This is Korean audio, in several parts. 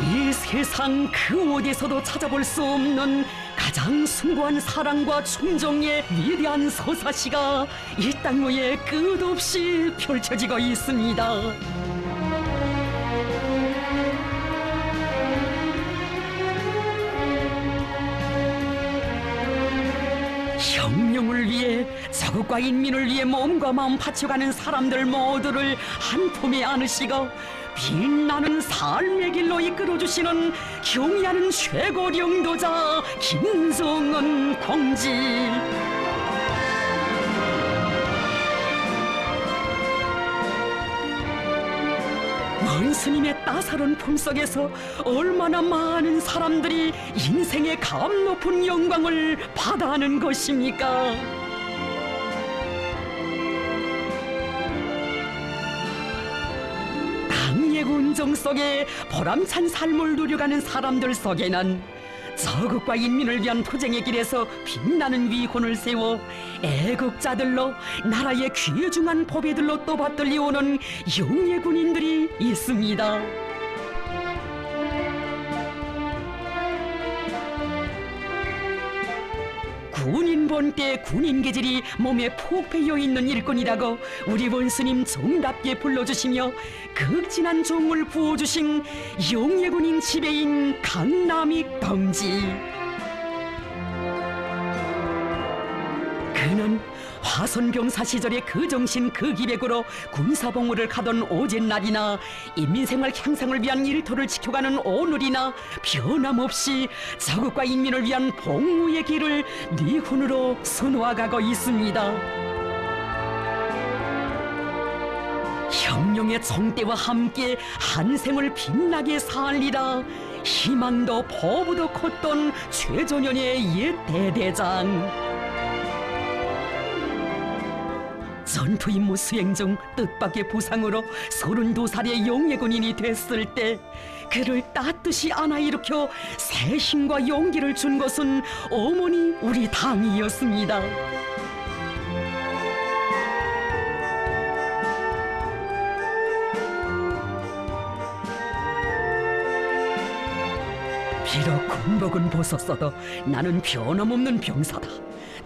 이 세상 그 어디서도 찾아볼 수 없는 가장 숭고한 사랑과 충정의 위대한 서사시가 이 땅 위에 끝없이 펼쳐지고 있습니다. 혁명을 위해 자국과 인민을 위해 몸과 마음 바쳐가는 사람들 모두를 한 품에 안으시고 빛나는 삶의 길로 이끌어주시는 경의하는 최고領導자 김정은 동지. 원스님의 따사로운 품속에서 얼마나 많은 사람들이 인생의 감 높은 영광을 받아하는 것입니까? 당의 운정 속에 보람찬 삶을 누려가는 사람들 속에는 저국과 인민을 위한 투쟁의 길에서 빛나는 위훈을 세워 애국자들로 나라의 귀중한 보배들로 또 받들려오는 용의 군인들이 있습니다. 군인 본 때 군인 계절이 몸에 푹 배어있는 일꾼이라고 우리 원스님 정답게 불러주시며 극진한 종을 부어주신 용의 군인 지배인 강남익 동지. 그는 화선병사 시절의 그 정신 그 기백으로 군사복무를 가던 오젠날이나 인민생활 향상을 위한 일터를 지켜가는 오늘이나 변함없이 자국과 인민을 위한 복무의 길을 니훈으로 선호하고 있습니다. 혁명의 총대와 함께 한 생을 빛나게 살리라 희망도 포부도 컸던 최전현의 옛 대대장. 전투 임무 수행 중 뜻밖의 부상으로 32살의 용의 군인이 됐을 때 그를 따뜻이 안아 일으켜 새 힘과 용기를 준 것은 어머니 우리 당이었습니다. 비록 군복은 벗었어도 나는 변함없는 병사다.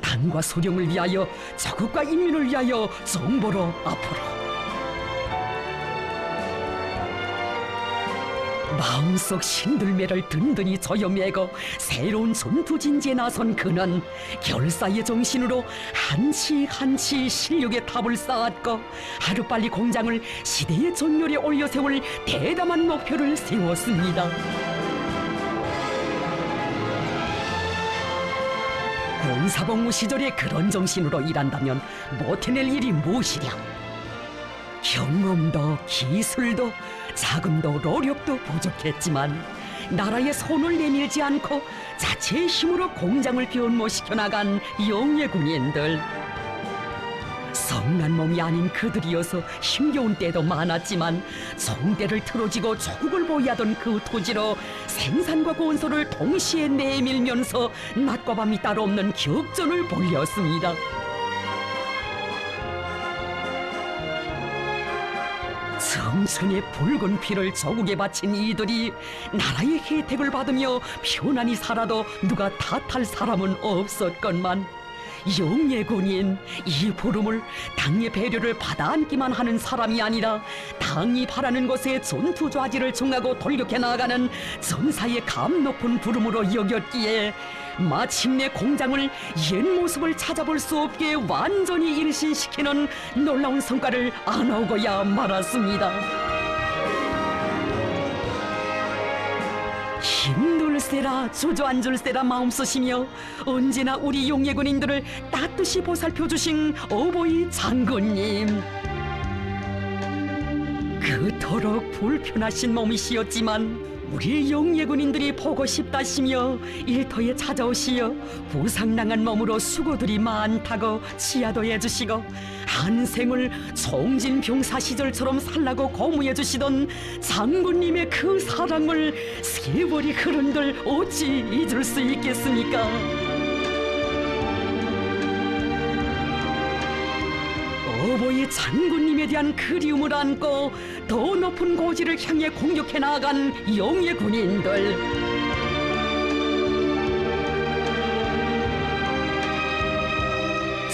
당과 소령을 위하여 자국과 인민을 위하여 정보로 앞으로. 마음속 신들매를 든든히 저여매고 새로운 전투진지에 나선 그는 결사의 정신으로 한치 한치 실력의 탑을 쌓았고 하루빨리 공장을 시대의 전열에 올려세울 대담한 목표를 세웠습니다. 군사복무 시절에 그런 정신으로 일한다면 못해낼 일이 무엇이랴. 경험도 기술도 자금도 노력도 부족했지만 나라의 손을 내밀지 않고 자체의 힘으로 공장을 변모시켜 나간 용의 군인들. 성난 몸이 아닌 그들이어서 힘겨운 때도 많았지만 정대를 틀어지고 조국을 보위하던 그 토지로 생산과 건설을 동시에 내밀면서 낮과 밤이 따로 없는 격전을 벌였습니다. 청천의 붉은 피를 조국에 바친 이들이 나라의 혜택을 받으며 편안히 살아도 누가 탓할 사람은 없었건만 용의 군인 이 부름을 당의 배려를 받아안기만 하는 사람이 아니라 당이 바라는 것에 전투좌지를 정하고 돌격해 나가는 전사의 감 높은 부름으로 여겼기에 마침내 공장을 옛 모습을 찾아볼 수 없게 완전히 일신시키는 놀라운 성과를 안아오고야 말았습니다. 힘둘세라 주저앉을세라 마음쓰시며 언제나 우리 용의 군인들을 따뜻이 보살펴주신 어버이 장군님. 그토록 불편하신 몸이시었지만 우리 용의 군인들이 보고 싶다시며 일터에 찾아오시어 부상당한 몸으로 수고들이 많다고 치하도 해주시고 한 생을 총진병사 시절처럼 살라고 고무해주시던 장군님의 그 사랑을 세월이 흐른들 어찌 잊을 수 있겠습니까? 어버이 오보이 장군님에 대한 그리움을 안고 더 높은 고지를 향해 공격해 나아간 용예 군인들.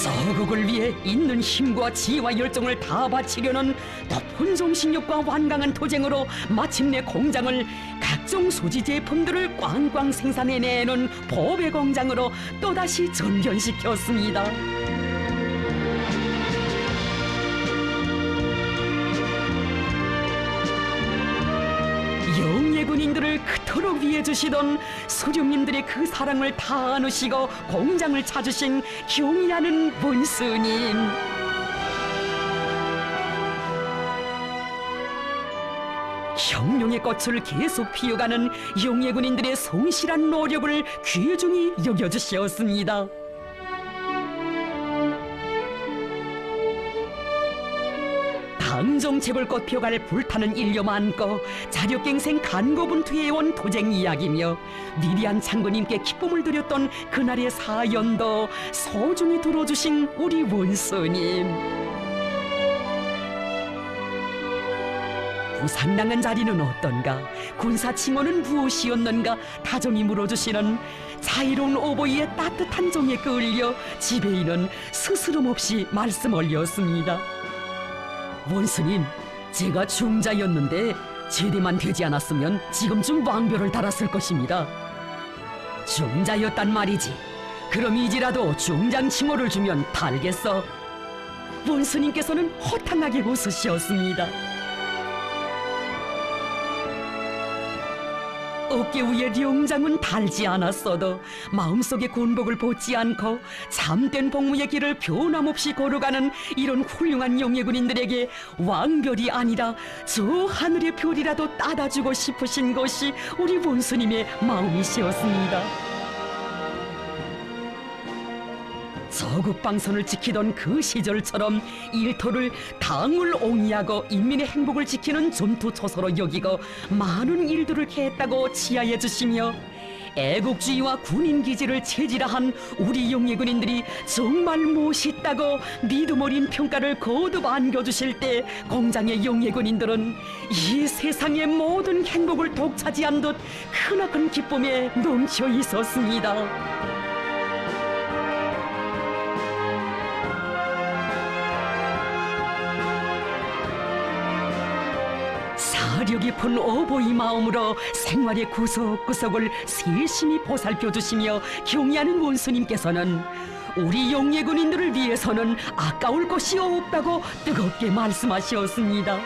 저국을 위해 있는 힘과 지혜와 열정을 다 바치려는 높은 정신력과 완강한 도쟁으로 마침내 공장을 각종 소지 제품들을 꽝꽝 생산해내는 보배 공장으로 또다시 전변시켰습니다. 영예 군인들을 그토록 위해주시던 수령님들의 그 사랑을 다 나누시고 공장을 찾으신 경이라는 원스님. 혁명의 꽃을 계속 피워가는 영예 군인들의 성실한 노력을 귀중히 여겨주셨습니다. 당정체불꽃 펴갈 불타는 일념 안고 자력갱생 간고분투해온 도쟁 이야기며 위대한 장군님께 기쁨을 드렸던 그날의 사연도 소중히 들어주신 우리 원수님. 부상당한 자리는 어떤가, 군사 칭호는 무엇이었는가 다정히 물어주시는 자유로운 오보이의 따뜻한 정에 끌려 지배인은 스스럼 없이 말씀 올렸습니다. 원수님, 제가 중자였는데 제대만 되지 않았으면 지금쯤 왕별을 달았을 것입니다. 중자였단 말이지. 그럼 이지라도 중장 칭호를 주면 달겠어. 원수님께서는 허탕하게 웃으셨습니다. 어깨 위에 령장은 달지 않았어도 마음속의 군복을 벗지 않고 참된 복무의 길을 변함없이 걸어가는 이런 훌륭한 영예 군인들에게 왕별이 아니라 저 하늘의 별이라도 따다주고 싶으신 것이 우리 원수님의 마음이시었습니다. 저국방선을 지키던 그 시절처럼 일터를 당을 옹이하고 인민의 행복을 지키는 전투초소로 여기고 많은 일들을 했다고 치하해 주시며 애국주의와 군인기지를 체질화한 우리 영예 군인들이 정말 멋있다고 믿음 어린 평가를 거듭 안겨주실 때 공장의 영예 군인들은 이 세상의 모든 행복을 독차지한 듯 크나큰 기쁨에 넘쳐 있었습니다. 사려 깊은 어버이 마음으로 생활의 구석구석을 세심히 보살펴주시며 경의하는 원수님께서는 우리 영예 군인들을 위해서는 아까울 것이 없다고 뜨겁게 말씀하셨습니다.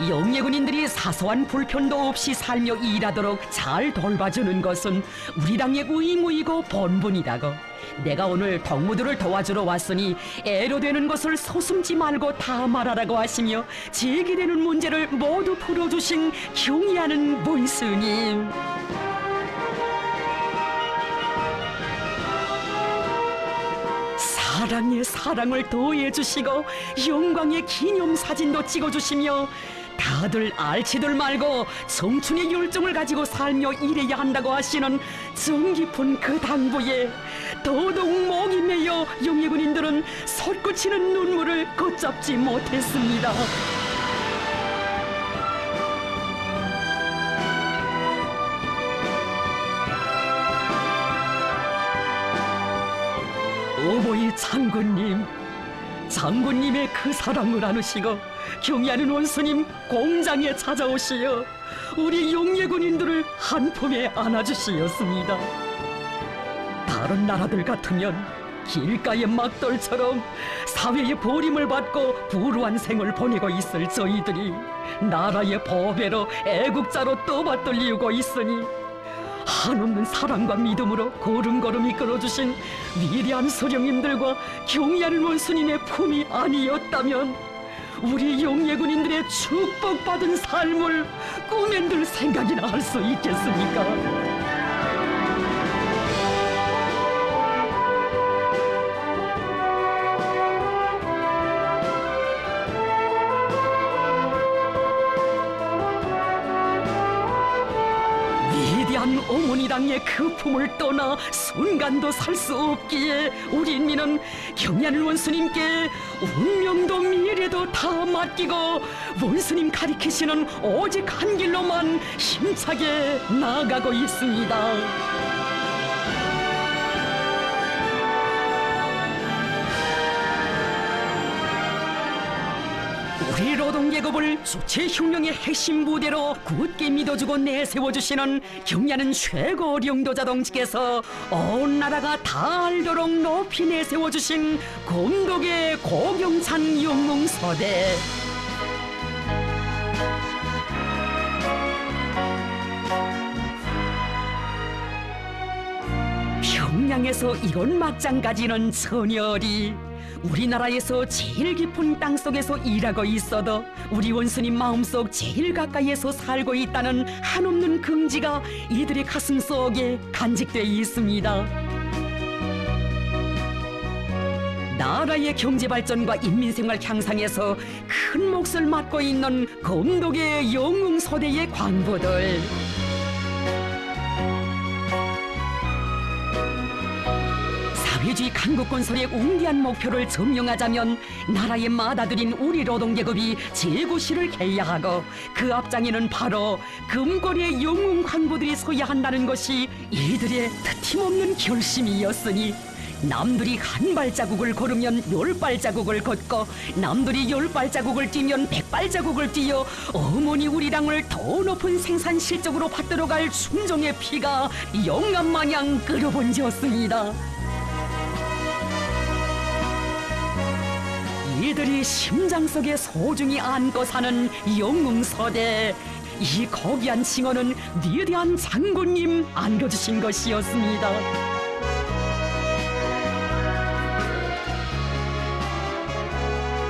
영예 군인들이 사소한 불편도 없이 살며 일하도록 잘 돌봐주는 것은 우리 당의 의무이고 본분이라고, 내가 오늘 덕무들을 도와주러 왔으니 애로되는 것을 서슴지 말고 다 말하라고 하시며 제기되는 문제를 모두 풀어주신 경의하는 원수님. 사랑에 사랑을 더해주시고 영광의 기념사진도 찍어주시며 다들 알치들 말고 청춘의 열정을 가지고 살며 일해야 한다고 하시는 정 깊은 그 당부에 더더욱 목이 메여 영예 군인들은 솟구치는 눈물을 걷잡지 못했습니다. 어버이 장군님, 장군님의 그 사랑을 나누시고 경의하는 원수님 공장에 찾아오시어 우리 영예 군인들을 한 품에 안아주시었습니다. 다른 나라들 같으면 길가의 막돌처럼 사회의 버림을 받고 불우한 생을 보내고 있을 저희들이 나라의 보배로 애국자로 떠받들리고 있으니 한없는 사랑과 믿음으로 걸음걸음 이끌어주신 위대한 서령님들과 경의하는 원수님의 품이 아니었다면 우리 영예 군인들의 축복받은 삶을 꿈엔들 생각이나 할 수 있겠습니까? 귀한 어머니 땅의 그 품을 떠나 순간도 살 수 없기에 우리 인민은 경야는 원수님께 운명도 미래도 다 맡기고 원수님 가리키시는 오직 한 길로만 힘차게 나아가고 있습니다. 우리 노동계급을 주체혁명의 핵심 부대로 굳게 믿어주고 내세워주시는 경야는 최고領導者 동지께서 온 나라가 다 알도록 높이 내세워주신 검독의 고경찬 영웅서대. 평양에서 이런 막장까지는 전열이 우리나라에서 제일 깊은 땅속에서 일하고 있어도 우리 원수님 마음속 제일 가까이에서 살고 있다는 한없는 긍지가 이들의 가슴 속에 간직되어 있습니다. 나라의 경제발전과 인민생활 향상에서 큰 몫을 맡고 있는 검독의 영웅서대의 광부들. 사회주의 강국 건설의 웅대한 목표를 증명하자면 나라의 맏아들인 우리 노동계급이 재구시를 해야 하고 그 앞장에는 바로 금고리의 영웅 광부들이 서야 한다는 것이 이들의 트임없는 결심이었으니 남들이 한 발자국을 걸으면 10발자국을 걷고 남들이 10발자국을 뛰면 100발자국을 뛰어 어머니 우리 땅을 더 높은 생산 실적으로 받들어갈 순종의 피가 영감마냥 끓어번졌습니다. 이들이 심장 속에 소중히 안고 사는 영웅서대, 이 거기한 칭호는 위대한 장군님 안겨주신 것이었습니다.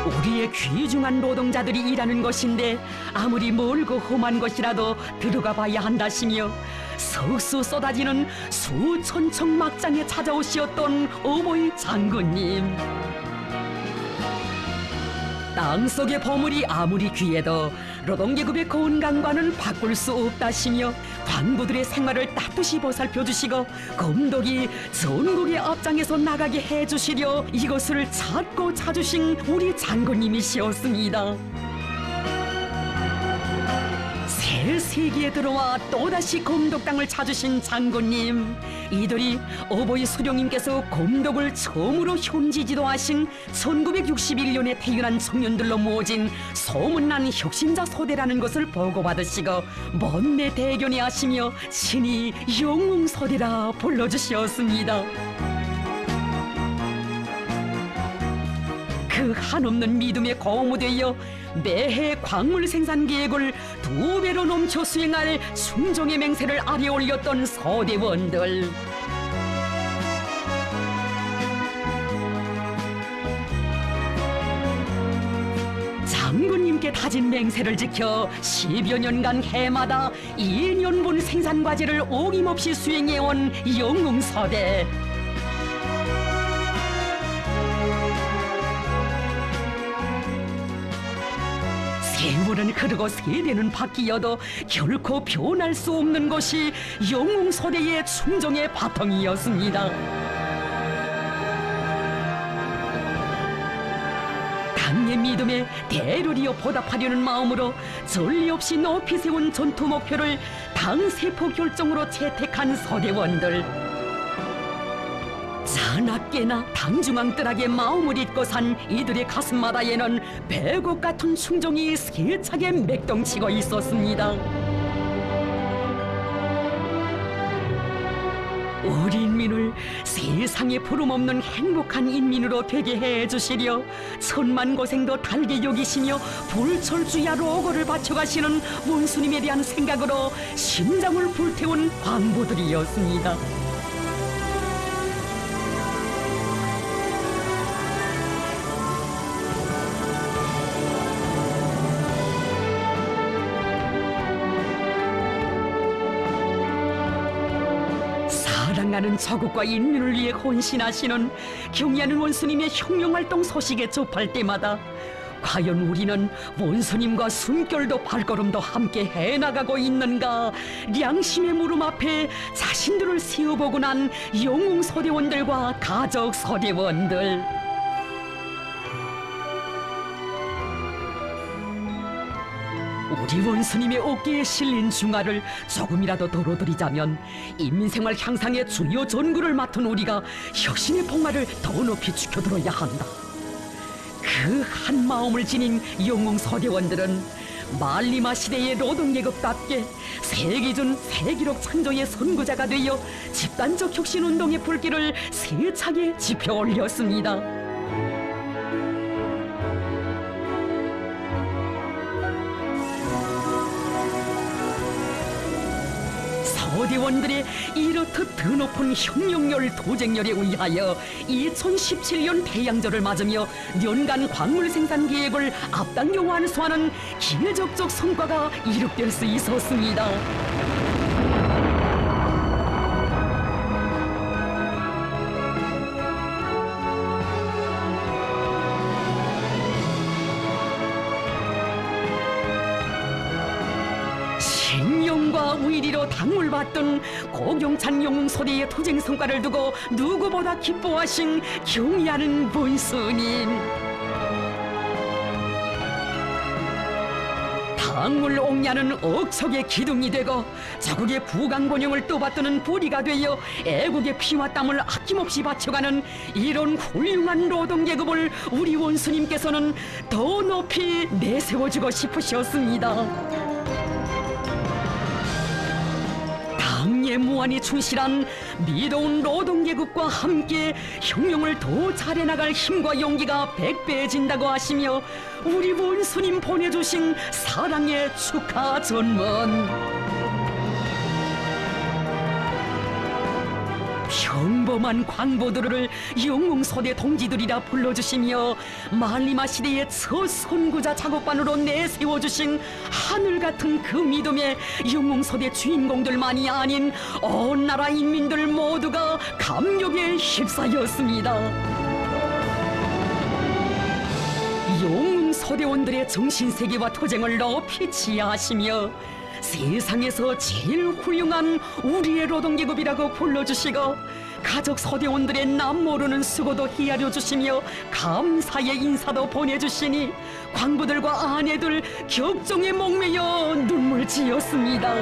우리의 귀중한 노동자들이 일하는 것인데 아무리 멀고 험한 것이라도 들어가 봐야 한다시며 석수 쏟아지는 수천 척 막장에 찾아오시었던 어머니 장군님. 땅속의 보물이 아무리 귀해도 노동계급의 건강과는 바꿀 수 없다시며 광부들의 생활을 따뜻이 보살펴주시고 검독이 전국의 앞장에서 나가게 해주시려 이것을 찾고 찾으신 우리 장군님이시었습니다. 새 세기에 들어와 또다시 검독 땅을 찾으신 장군님, 이들이 어버이 수령님께서 검독을 처음으로 현지 지도하신 1961년에 태어난 청년들로 모진 소문난 혁신자 소대라는 것을 보고받으시고 먼내 대견해 하시며 친히 영웅소대라 불러주셨습니다. 그 한없는 믿음에 고무되어 매해 광물 생산 계획을 2배로 넘쳐 수행할 순종의 맹세를 아래 올렸던 소대원들. 장군님께 다진 맹세를 지켜 10여 년간 해마다 2년분 생산 과제를 어김없이 수행해온 영웅소대. 세월은 흐르고 세대는 바뀌어도 결코 변할 수 없는 것이 영웅소대의 충정의 바탕이었습니다. 당의 믿음에 대를 이어 보답하려는 마음으로 전례 없이 높이 세운 전투 목표를 당세포 결정으로 채택한 소대원들. 자나깨나 당중앙뜰하게 마음을 잊고 산 이들의 가슴마다에는 배곡 같은 충정이 세차게 맥동치고 있었습니다. 우리 인민을 세상에 부름없는 행복한 인민으로 되게 해주시려 천만 고생도 달게 여기시며 불철주야 로고를 바쳐가시는 원수님에 대한 생각으로 심장을 불태운 광부들이었습니다. 사랑하는 조국과 인민을 위해 헌신하시는 경야는 원수님의 혁명활동 소식에 접할 때마다 과연 우리는 원수님과 숨결도 발걸음도 함께 해나가고 있는가? 양심의 물음 앞에 자신들을 세워보고 난 영웅 서대원들과 가족 서대원들. 우리 원수님의 어깨에 실린 중화를 조금이라도 덜어드리자면 인민생활 향상의 주요 전구를 맡은 우리가 혁신의 봉화를 더 높이 지켜들어야 한다. 그 한 마음을 지닌 영웅 서대원들은 말리마 시대의 노동계급답게 세기준 세기록 창조의 선구자가 되어 집단적 혁신운동의 불길을 세차게 지펴 올렸습니다. 서대원들의 이렇듯 드높은 혁명열 도쟁열에 의하여 2017년 태양절을 맞으며 연간 광물 생산 계획을 앞당겨 완수하는 기적적 성과가 이룩될 수 있었습니다. 신령과 의리로 당을 받던 고경찬 영웅소대의 투쟁 성과를 두고 누구보다 기뻐하신 경의하는 원수님. 당을 옥냐는 억척의 기둥이 되고 자국의 부강본영을 떠받드는 부리가 되어 애국의 피와 땀을 아낌없이 바쳐가는 이런 훌륭한 노동계급을 우리 원수님께서는 더 높이 내세워주고 싶으셨습니다. 당에 무한히 충실한 미도운 노동계급과 함께 혁명을 더 잘해나갈 힘과 용기가 백배해진다고 하시며 우리 원수님 보내주신 사랑의 축하 전문. 평범한 광부들을 영웅소대 동지들이라 불러주시며 말리마 시대의 첫 선구자 작업반으로 내세워주신 하늘같은 그 믿음에 영웅소대 주인공들만이 아닌 온 나라 인민들 모두가 감격에 휩싸였습니다. 영웅소대원들의 정신세계와 투쟁을 높이 지하하시며 세상에서 제일 훌륭한 우리의 노동계급이라고 불러주시고 가족 서대원들의 남 모르는 수고도 헤아려 주시며 감사의 인사도 보내주시니 광부들과 아내들 격정에 목매여 눈물 지었습니다.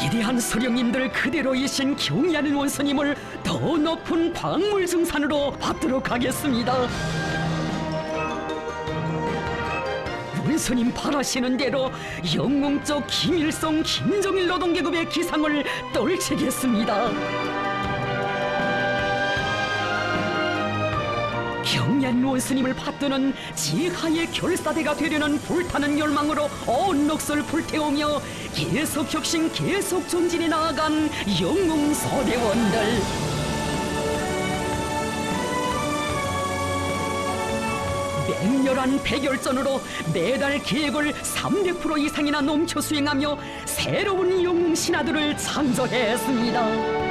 위대한 서령님들 그대로이신 경의하는 원수님을 더 높은 광물승산으로 받도록 하겠습니다. 원수님 바라시는 대로 영웅적 김일성, 김정일 노동계급의 기상을 떨치겠습니다. 경의한 원수님을 받드는 지하의 결사대가 되려는 불타는 열망으로 온 넋을 불태우며 계속 혁신, 계속 전진해 나아간 영웅 서대원들. 맹렬한 백열전으로 매달 계획을 300% 이상이나 넘쳐 수행하며 새로운 영웅 신하들을 창조했습니다.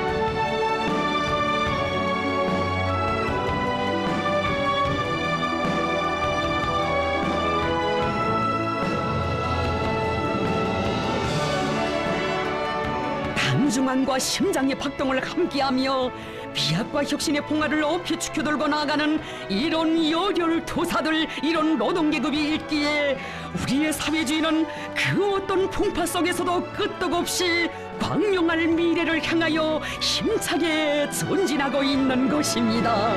중앙과 심장의 박동을 함께하며 비약과 혁신의 봉화를 높이 축혀들고 나아가는 이런 열혈투사들, 이런 노동계급이 있기에 우리의 사회주의는 그 어떤 풍파 속에서도 끄떡없이 광명할 미래를 향하여 힘차게 전진하고 있는 것입니다.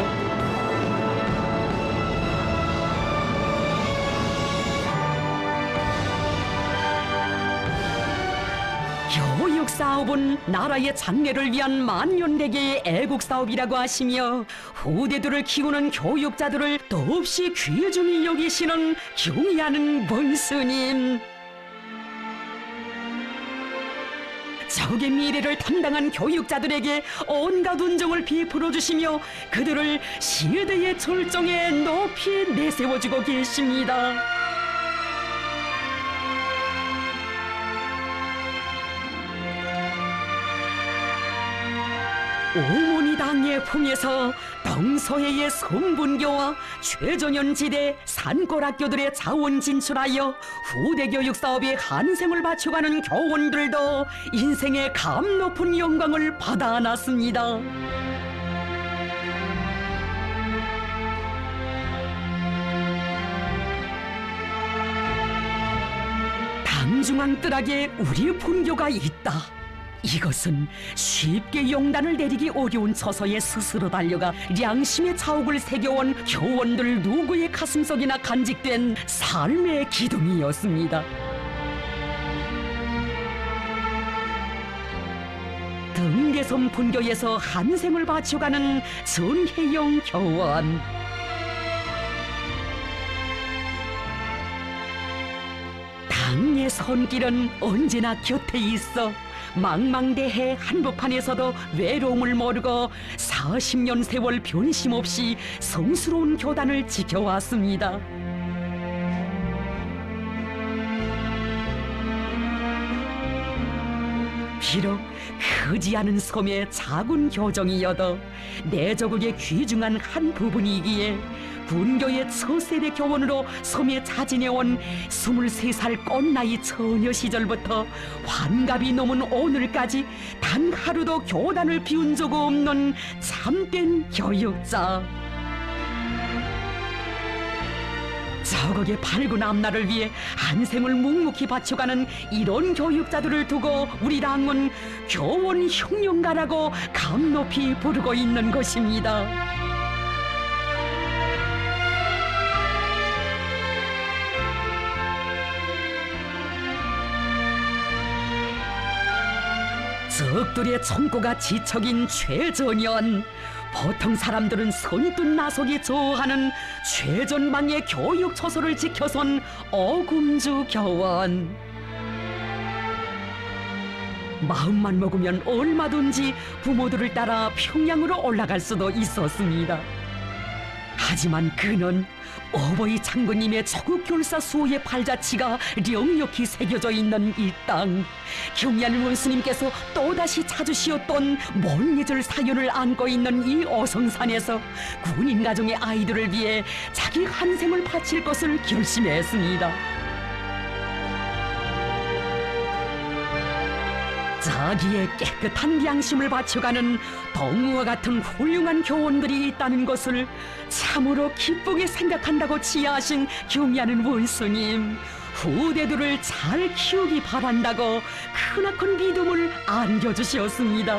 교육사업은 나라의 장래를 위한 만년대계의 애국사업이라고 하시며 후대들을 키우는 교육자들을 더없이 귀중히 여기시는 경의하는 원수님. 적의 미래를 담당한 교육자들에게 온갖 운정을 베풀어 주시며 그들을 시대의 절정에 높이 내세워주고 계십니다. 오모니 당의 품에서 동서해의 선분교와 최전연지대 산골학교들의 자원 진출하여 후대 교육 사업에 한생을 바쳐가는 교원들도 인생의 감 높은 영광을 받아 안았습니다. 당중앙 뜰악에 우리 분교가 있다. 이것은 쉽게 용단을 내리기 어려운 처서에 스스로 달려가 양심의 자욱을 새겨온 교원들 누구의 가슴속이나 간직된 삶의 기둥이었습니다. 등대섬 분교에서 한생을 바쳐가는 전혜영 교원. 당의 손길은 언제나 곁에 있어 망망대해 한복판에서도 외로움을 모르고 40년 세월 변심없이 성스러운 교단을 지켜왔습니다. 비록 크지 않은 섬의 작은 교정이어도 내조국의 귀중한 한 부분이기에 분교의 처세대 교원으로 섬에 자진해온 23살 꽃나이 처녀 시절부터 환갑이 넘은 오늘까지 단 하루도 교단을 비운 적 없는 참된 교육자. 저국의 밝은 앞날을 위해 한생을 묵묵히 바쳐가는 이런 교육자들을 두고 우리 당은 교원 혁명가라고 감높이 부르고 있는 것입니다. 적들의 총구가 지척인 최전연. 보통 사람들은 선뜻 나서기 좋아하는 최전방의 교육 처소를 지켜선 어금주 교원. 마음만 먹으면 얼마든지 부모들을 따라 평양으로 올라갈 수도 있었습니다. 하지만 그는 어버이 장군님의 조국결사 수호의 발자취가 령력히 새겨져 있는 이 땅, 경리하는 원수님께서 또다시 찾으시었던 못 잊을 사연을 안고 있는 이 어성산에서 군인 가정의 아이들을 위해 자기 한생을 바칠 것을 결심했습니다. 자기의 깨끗한 양심을 바쳐가는 동무와 같은 훌륭한 교원들이 있다는 것을 참으로 기쁘게 생각한다고 지하신 경리하는 원수님, 후대들을 잘 키우기 바란다고 크나큰 믿음을 안겨주셨습니다.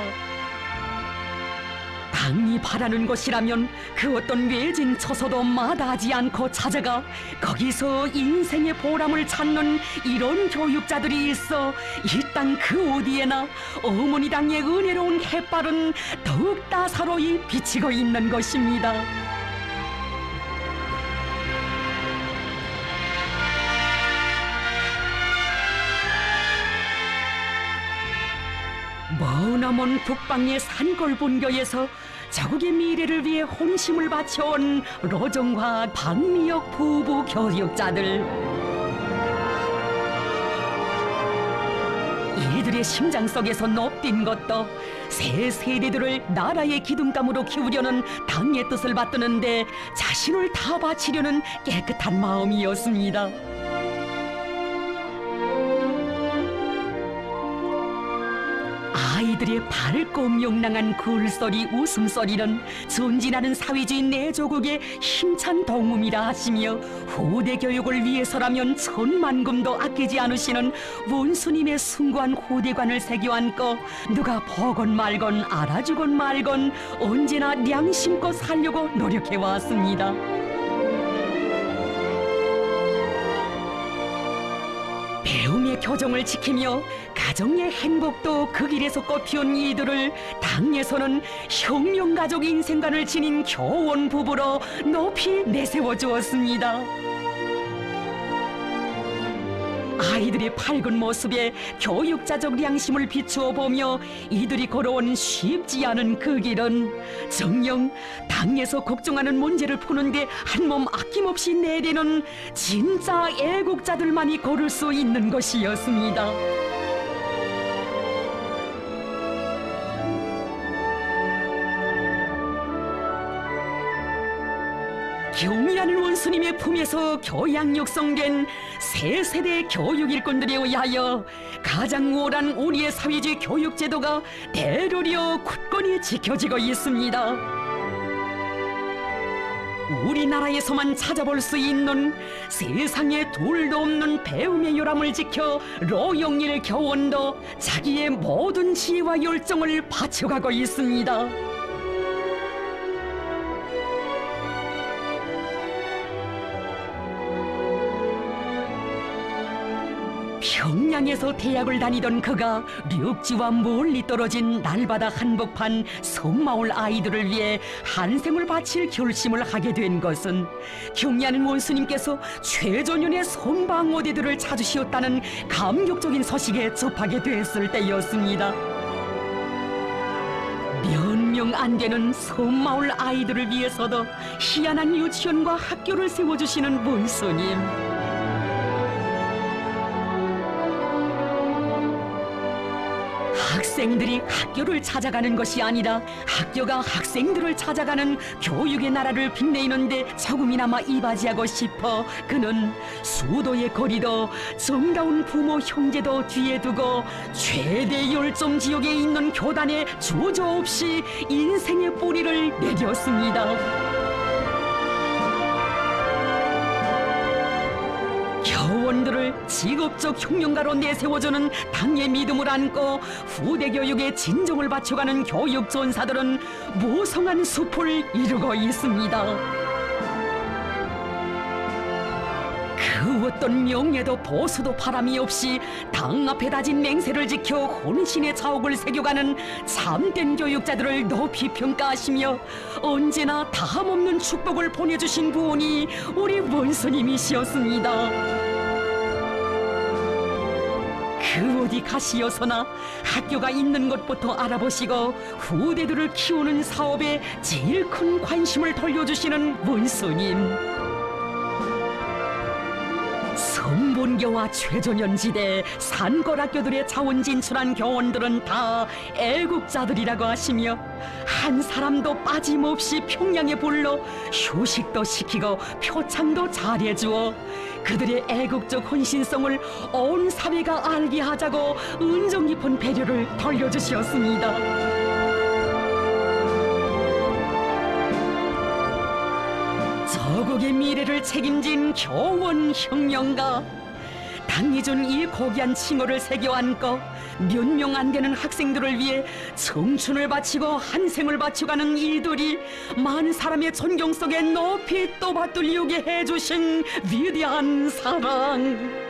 당이 바라는 것이라면 그 어떤 외진 처소도 마다하지 않고 찾아가 거기서 인생의 보람을 찾는 이런 교육자들이 있어 이 땅 그 어디에나 어머니 당의 은혜로운 햇발은 더욱 따사로이 비치고 있는 것입니다. 머나먼 북방의 산골분교에서 자국의 미래를 위해 혼심을 바쳐온 로정화 박미역 부부 교육자들. 이들의 심장 속에서 높뛴 것도 새 세대들을 나라의 기둥감으로 키우려는 당의 뜻을 받드는데 자신을 다 바치려는 깨끗한 마음이었습니다. 아이들의 밝고 명랑한 굴소리, 웃음소리는 전진하는 사회주의 내조국의 힘찬 동음이라 하시며 후대 교육을 위해서라면 천만금도 아끼지 않으시는 원수님의 숭고한 후대관을 새겨안고 누가 보건 말건 알아주건 말건 언제나 양심껏 살려고 노력해왔습니다. 배움의 교정을 지키며 가정의 행복도 그 길에서 꽃피운 이들을 당에서는 혁명가족 인생관을 지닌 교원 부부로 높이 내세워 주었습니다. 아이들의 밝은 모습에 교육자적 양심을 비추어 보며 이들이 걸어온 쉽지 않은 그 길은 정녕 당에서 걱정하는 문제를 푸는데 한 몸 아낌없이 내리는 진짜 애국자들만이 걸을 수 있는 것이었습니다. 경이라는 원수님의 품에서 교양 육성된 새 세대 교육 일꾼들에 의하여 가장 우월한 우리의 사회주의 교육 제도가 대로리어 굳건히 지켜지고 있습니다. 우리나라에서만 찾아볼 수 있는 세상에 둘도 없는 배움의 요람을 지켜 로영일 교원도 자기의 모든 지혜와 열정을 바쳐가고 있습니다. 평양에서 대학을 다니던 그가 륙지와 멀리 떨어진 날바다 한복판 섬마을 아이들을 위해 한 생을 바칠 결심을 하게 된 것은 경리하는 원수님께서 최전연의 선방어대들을 찾으시었다는 감격적인 소식에 접하게 됐을 때였습니다. 몇 명 안 되는 섬마을 아이들을 위해서도 희한한 유치원과 학교를 세워주시는 원수님. 학생들이 학교를 찾아가는 것이 아니라 학교가 학생들을 찾아가는 교육의 나라를 빛내는데 조금이나마 이바지하고 싶어 그는 수도의 거리도 정다운 부모 형제도 뒤에 두고 최대 열정 지역에 있는 교단에 주저없이 인생의 뿌리를 내렸습니다. 교원들을 직업적 혁명가로 내세워주는 당의 믿음을 안고 후대 교육에 진정을 바쳐가는 교육 전사들은 무성한 숲을 이루고 있습니다. 그 어떤 명예도 보수도 바람이 없이 당 앞에 다진 맹세를 지켜 혼신의 자옥을 새겨가는 참된 교육자들을 높이 평가하시며 언제나 다함없는 축복을 보내주신 분이 우리 원수님이시었습니다. 그 어디 가시어서나 학교가 있는 곳부터 알아보시고 후대들을 키우는 사업에 제일 큰 관심을 돌려주시는 원수님. 선본교와 최전연지대 산골학교들의 자원 진출한 교원들은 다 애국자들이라고 하시며 한 사람도 빠짐없이 평양에 불러 휴식도 시키고 표창도 잘해주어 그들의 애국적 헌신성을 온 사회가 알게 하자고 은정 깊은 배려를 돌려주셨습니다. 저국의 미래를 책임진 교원 혁명가, 당이 준 이 고귀한 칭호를 새겨 안고 몇 명 안 되는 학생들을 위해 청춘을 바치고 한 생을 바쳐가는 이들이 많은 사람의 존경 속에 높이 떠받들리게 해주신 위대한 사랑.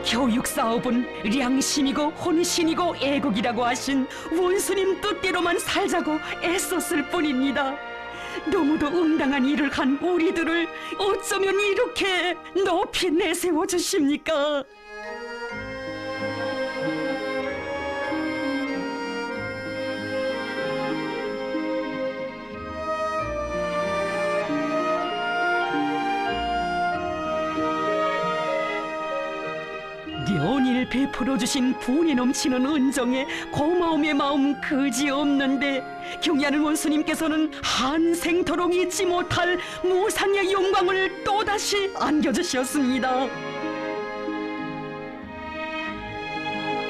교육 사업은良심이고 혼신이고 애국이라고 하신 원수님 뜻대로만 살자고 애썼을 뿐입니다. 너무도 응당한 일을 한 우리들을 어쩌면 이렇게 높이 내세워 주십니까? 연일 베풀어 주신 분이 넘치는 은정에 고마움의 마음 그지없는데 경리하는 원수님께서는 한생토록 잊지 못할 무상의 영광을 또다시 안겨주셨습니다.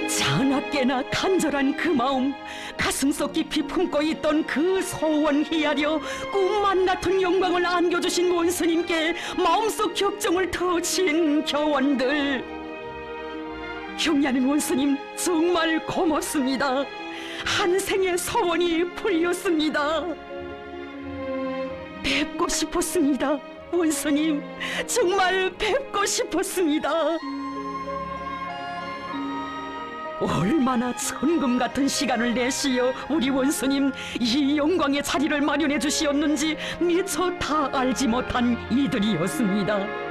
자나깨나 간절한 그 마음, 가슴속 깊이 품고 있던 그 소원 헤아려 꿈만 같은 영광을 안겨주신 원수님께 마음속 격정을 터친 교원들, 경리하는 원수님 정말 고맙습니다. 한 생의 소원이 풀렸습니다. 뵙고 싶었습니다. 원수님 정말 뵙고 싶었습니다. 얼마나 천금 같은 시간을 내시어 우리 원수님 이 영광의 자리를 마련해 주시었는지 미처 다 알지 못한 이들이었습니다.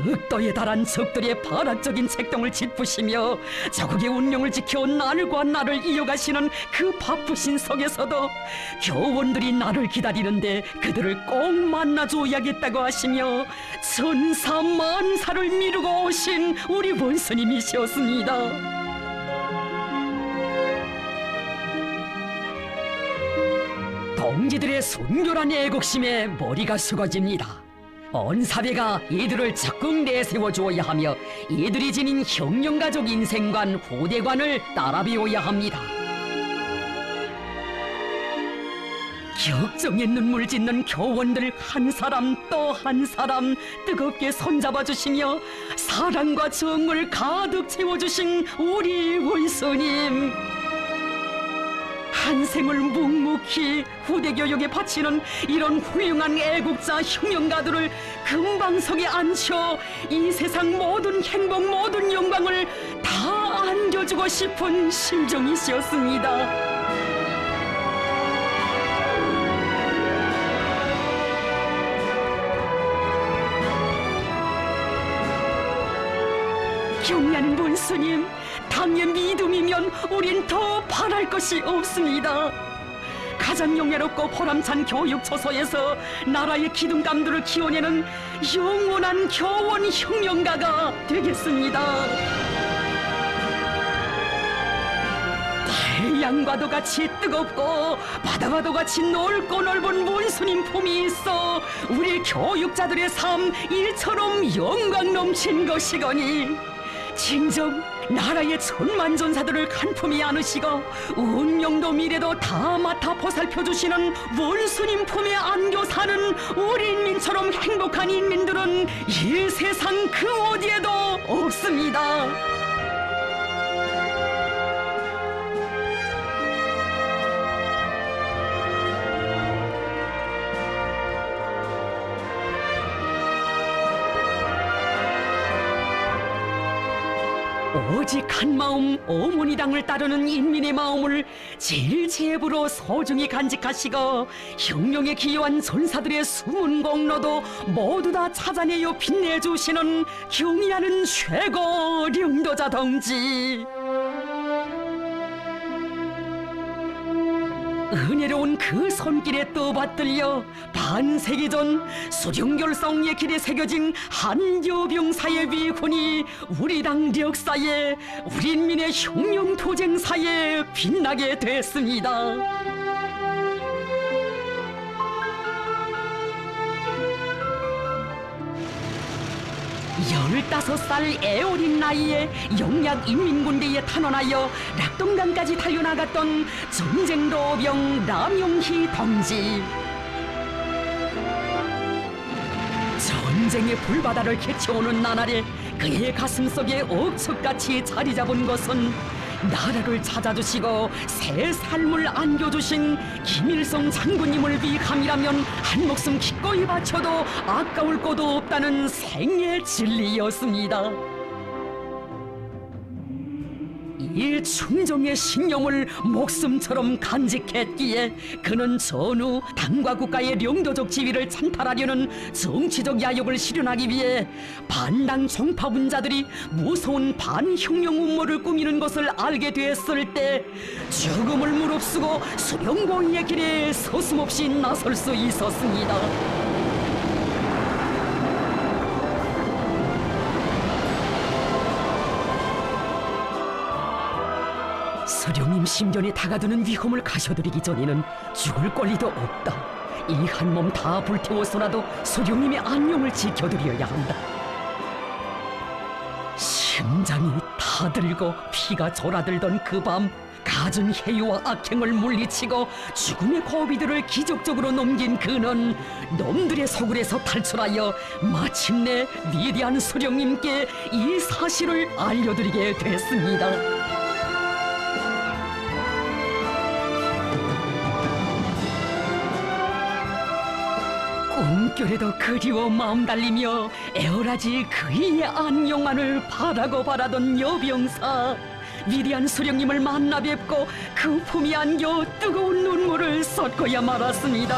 극도에 달한 적들의 발악적인 책동을 짓부시며 자국의 운명을 지켜 날과 날을 이어가시는 그 바쁘신 속에서도 교원들이 나를 기다리는데 그들을 꼭 만나줘야겠다고 하시며 천사만사를 미루고 오신 우리 원수님이셨습니다. 동지들의 순결한 애국심에 머리가 숙어집니다. 언사배가 이들을 적극 내세워 주어야 하며 이들이 지닌 형령가족 인생관 후대관을 따라 배워야 합니다. 격정의 눈물 짓는 교원들 한 사람 또 한 사람 뜨겁게 손잡아 주시며 사랑과 정을 가득 채워주신 우리 원수님, 한 생을 묵묵히 후대 교육에 바치는 이런 훌륭한 애국자 혁명가들을 금방석에 앉혀 이 세상 모든 행복 모든 영광을 다 안겨주고 싶은 심정이시었습니다. 경의하는 문스님, 당의 믿음이면 우린 더 바랄 것이 없습니다. 가장 영예롭고 보람찬 교육 처소에서 나라의 기둥감들을 키워내는 영원한 교원 혁명가가 되겠습니다. 태양과도 같이 뜨겁고 바다와도 같이 넓고 넓은 문스님 품이 있어 우리 교육자들의 삶 일처럼 영광 넘친 것이거니 진정 나라의 천만전사들을 간품히 안으시고 운명도 미래도 다 맡아 보살펴주시는 원수님 품에 안겨 사는 우리 인민처럼 행복한 인민들은 이 세상 그 어디에도 없습니다. 오직 한 마음 어머니 당을 따르는 인민의 마음을 제일 제부로 소중히 간직하시고 혁명에 기여한 전사들의 숨은 공로도 모두 다 찾아내어 빛내주시는 경의하는 최고領導자 동지, 은혜로운 그 손길에 떠받들려 반세기 전 수령결성의 길에 새겨진 한여병사의 위훈이 우리 당 역사에 우리 인민의 혁명 투쟁사에 빛나게 됐습니다. 15살 애어린 나이에 영약 인민군대에 탄원하여 낙동강까지 달려나갔던 전쟁로병 남용희 동지. 전쟁의 불바다를 헤쳐오는 나날에 그의 가슴속에 억척같이 자리 잡은 것은 나라를 찾아주시고 새 삶을 안겨주신 김일성 장군님을 위함이라면 한 목숨 기꺼이 바쳐도 아까울 것도 없다는 생의 진리였습니다. 이 충정의 신념을 목숨처럼 간직했기에 그는 전후 당과 국가의領導적 지위를 찬탈하려는 정치적 야욕을 실현하기 위해 반당 종파분자들이 무서운 반혁명 음모를 꾸미는 것을 알게 됐을 때 죽음을 무릅쓰고 수령고의의 길에 서슴없이 나설 수 있었습니다. 수령님 심전에 다가드는 위험을 가셔드리기 전에는 죽을 권리도 없다. 이 한 몸 다 불태워서라도 수령님의 안녕을 지켜드려야 한다. 심장이 타들고 피가 졸아들던 그 밤, 갖은 해유와 악행을 물리치고 죽음의 고비들을 기적적으로 넘긴 그는 놈들의 소굴에서 탈출하여 마침내 위대한 수령님께 이 사실을 알려드리게 됐습니다. 꿈결에도 그리워 마음 달리며 애월하지 그이의 안녕만을 바라고 바라던 여병사, 위대한 수령님을 만나 뵙고 그 품이 안겨 뜨거운 눈물을 쏟고야 말았습니다.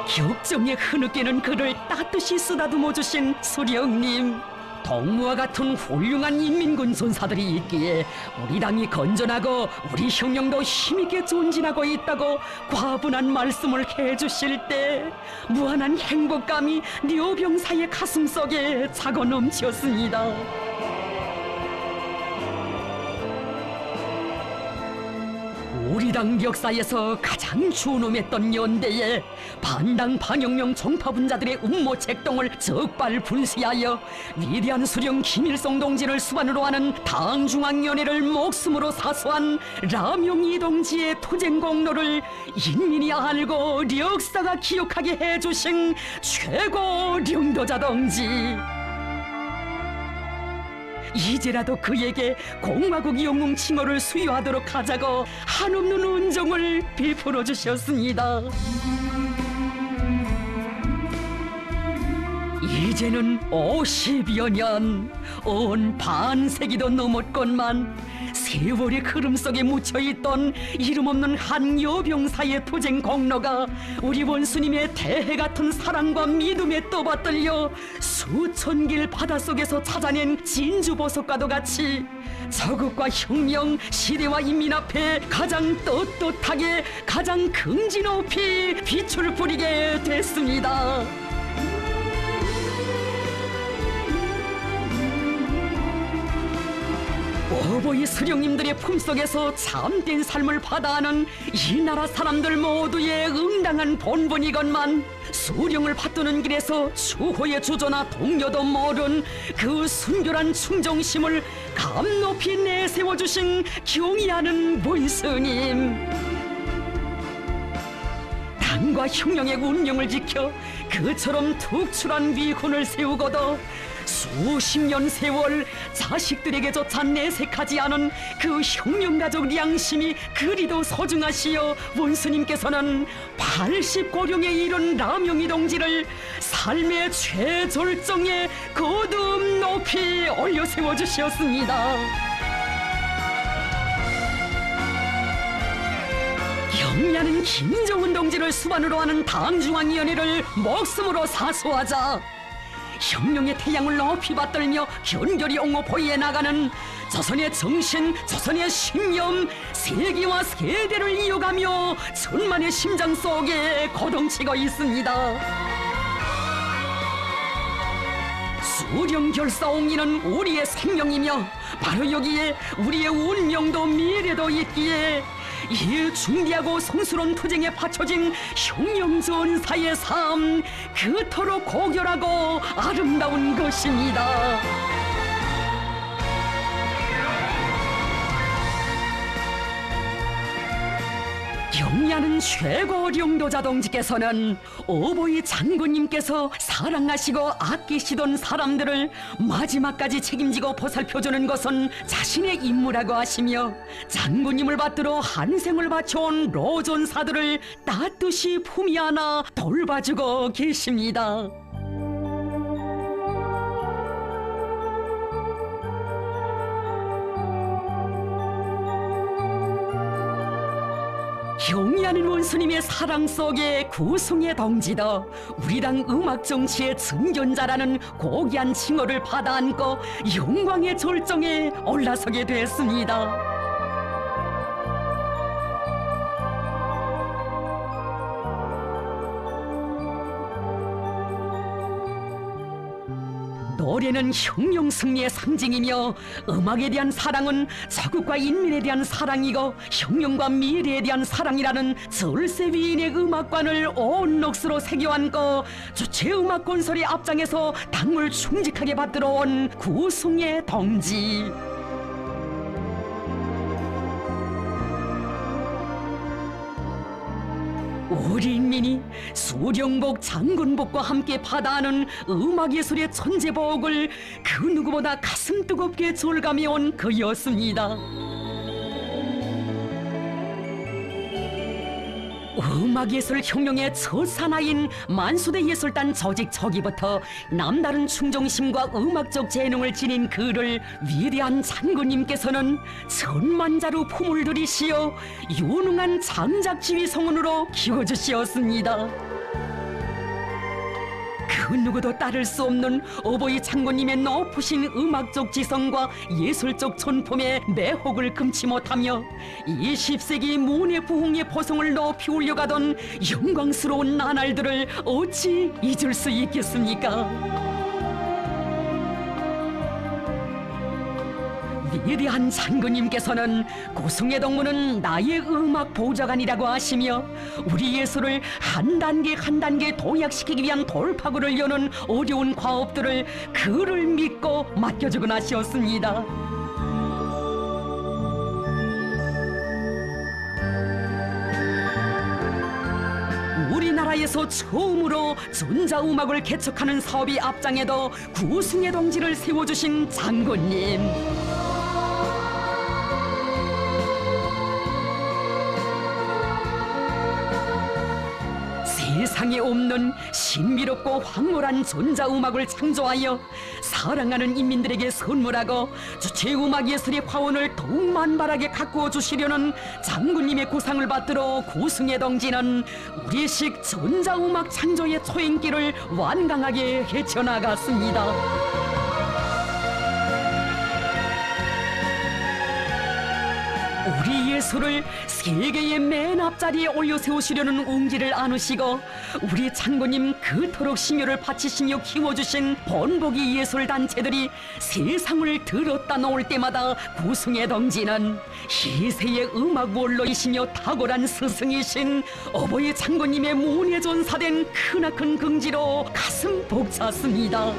격정에 흐느끼는 그를 따뜻이 쓰다듬어 주신 수령님, 동무와 같은 훌륭한 인민군 전사들이 있기에 우리 당이 건전하고 우리 혁명도 힘있게 전진하고 있다고 과분한 말씀을 해주실 때 무한한 행복감이 려병사의 가슴속에 차고 넘쳤습니다. 우리 당 역사에서 가장 준엄했던 연대에 반당 반혁명 정파분자들의 음모 책동을 적발 분쇄하여 위대한 수령 김일성 동지를 수반으로 하는 당중앙위원회를 목숨으로 사수한 라명이 동지의 투쟁 공로를 인민이 알고 역사가 기억하게 해주신 최고領導者 동지. 이제라도 그에게 공화국 영웅 칭호를 수여하도록 하자고 한없는 은정을 베풀어 주셨습니다. 이제는 50여 년, 온 반세기도 넘었건만 세월의 흐름 속에 묻혀있던 이름 없는 한 여병사의 투쟁 공로가 우리 원수님의 대해 같은 사랑과 믿음에 떠받들려 수천 길 바닷속에서 찾아낸 진주보석과도 같이 저국과 혁명, 시대와 인민 앞에 가장 떳떳하게 가장 긍지 높이 빛을 뿌리게 됐습니다. 어버이 수령님들의 품속에서 참된 삶을 받아하는 이 나라 사람들 모두의 응당한 본분이건만 수령을 받드는 길에서 추호의 주조나 동료도 모른 그 순결한 충정심을 감높이 내세워주신 경의하는 원스님. 당과 혁명의 운명을 지켜 그처럼 특출한 위훈을 세우고도 수십 년 세월 자식들에게조차 내색하지 않은 그 혁명가족 양심이 그리도 소중하시어 원수님께서는 80고령에 이른 라명이 동지를 삶의 최절정에 거듭 높이 올려 세워주셨습니다. 영리하는 김정은 동지를 수반으로 하는 당중앙위원회를 목숨으로 사수하자 혁명의 태양을 높이 받들며 견결히 옹호포위해 나가는 조선의 정신, 조선의 신념, 세기와 세대를 이어가며 천만의 심장 속에 거동치고 있습니다. 수령결사옹리는 우리의 생명이며 바로 여기에 우리의 운명도 미래도 있기에 이 중대하고 성스러운 투쟁에 바쳐진 혁명전사의 삶 그토록 고결하고 아름다운 것입니다. 경의하는 최고領導者 동지께서는 어버이 장군님께서 사랑하시고 아끼시던 사람들을 마지막까지 책임지고 보살펴주는 것은 자신의 임무라고 하시며 장군님을 받들어 한생을 바쳐온 로존사들을 따뜻이 품이 안아 돌봐주고 계십니다. 경의하는 원수님의 사랑 속에 구승의 동지도 우리 당 음악 정치의 증견자라는 고귀한 칭호를 받아 안고 영광의 절정에 올라서게 됐습니다. 노래는 혁명 승리의 상징이며 음악에 대한 사랑은 자국과 인민에 대한 사랑이고 혁명과 미래에 대한 사랑이라는 절세 위인의 음악관을 온 넋으로 새겨안고 주체 음악 건설의 앞장에서 당을 충직하게 받들어 온 구승의 동지. 우리 인민이 수령복, 장군복과 함께 받아하는 음악예술의 천재복을 그 누구보다 가슴 뜨겁게 절감해 온 그였습니다. 음악예술 혁명의 첫 사나이인 만수대 예술단 조직 초기부터 남다른 충정심과 음악적 재능을 지닌 그를 위대한 장군님께서는 천만자루 품을 들이시어 유능한 장작지휘 성운으로 키워주시었습니다. 그 누구도 따를 수 없는 어버이 장군님의 높으신 음악적 지성과 예술적 전품에 매혹을 금치 못하며 20세기 문예 부흥의 보성을 높이 올려가던 영광스러운 나날들을 어찌 잊을 수 있겠습니까? 위대한 장군님께서는 고숭의 동무는 나의 음악 보좌관이라고 하시며 우리 예술을 한 단계 한 단계 도약시키기 위한 돌파구를 여는 어려운 과업들을 그를 믿고 맡겨주곤 하셨습니다. 우리나라에서 처음으로 전자음악을 개척하는 사업이 앞장에도 구숭의 동지를 세워주신 장군님. 세상에 없는 신비롭고 황홀한 전자음악을 창조하여 사랑하는 인민들에게 선물하고 주체음악 예술의 화원을 더욱 만발하게 가꾸어 주시려는 장군님의 구상을 받들어 구숭의 동지는 우리식 전자음악 창조의 초행길을 완강하게 헤쳐나갔습니다. 우리 예술을 세계의 맨 앞자리에 올려 세우시려는 웅지를 안으시고 우리 장군님 그토록 심혈을 바치시며 키워주신 본보기 예술단체들이 세상을 들었다 놓을 때마다 구숭의 동지는 희세의 음악원로이시며 탁월한 스승이신 어버이 장군님의 문예전사된 크나큰 긍지로 가슴 벅찼습니다.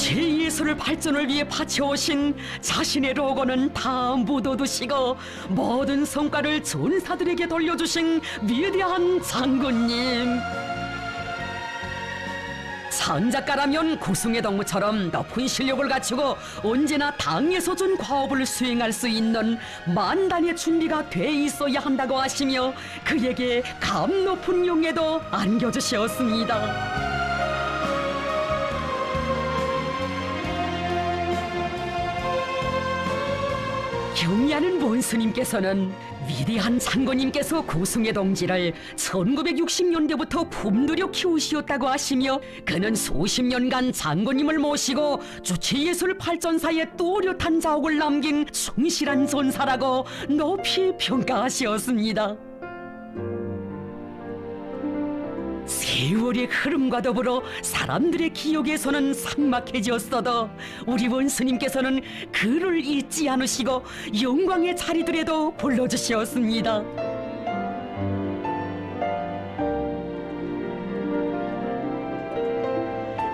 제 예술을 발전을 위해 바쳐오신 자신의 로고는 다 묻어두시고 모든 성과를 전사들에게 돌려주신 위대한 장군님. 창작가라면 구숭의 동무처럼 높은 실력을 갖추고 언제나 당에서 준 과업을 수행할 수 있는 만단의 준비가 돼 있어야 한다고 하시며 그에게 감 높은 용예도 안겨주셨습니다. 경의하는 원수님께서는 위대한 장군님께서 구숭의 동지를 1960년대부터 품들여 키우시었다고 하시며 그는 수십 년간 장군님을 모시고 주체예술 발전사에 또렷한 자옥을 남긴 충실한 전사라고 높이 평가하시었습니다. 세월의 흐름과 더불어 사람들의 기억에서는 삭막해졌어도 우리 원수님께서는 그를 잊지 않으시고 영광의 자리들에도 불러주셨습니다.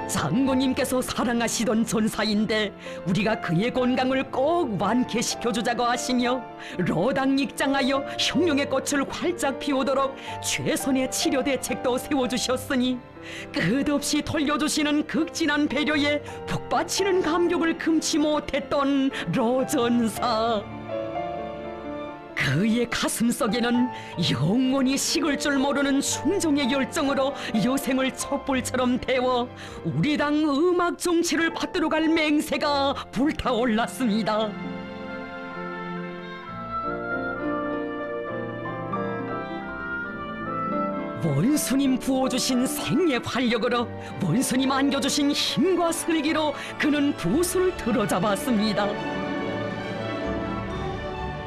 장군님께서 사랑하시던 전사인데 우리가 그의 건강을 꼭 완쾌시켜주자고 하시며 로당 입장하여 혁명의 꽃을 활짝 피우도록 최선의 치료 대책도 세워주셨으니 끝없이 돌려주시는 극진한 배려에 북받치는 감격을 금치 못했던 로전사. 그의 가슴속에는 영원히 식을 줄 모르는 충정의 열정으로 여생을 촛불처럼 태워 우리 당 음악 정치를 받들어 갈 맹세가 불타올랐습니다. 원수님 부어주신 생의 활력으로 원수님 안겨주신 힘과 슬기로 그는 부수를 들어잡았습니다.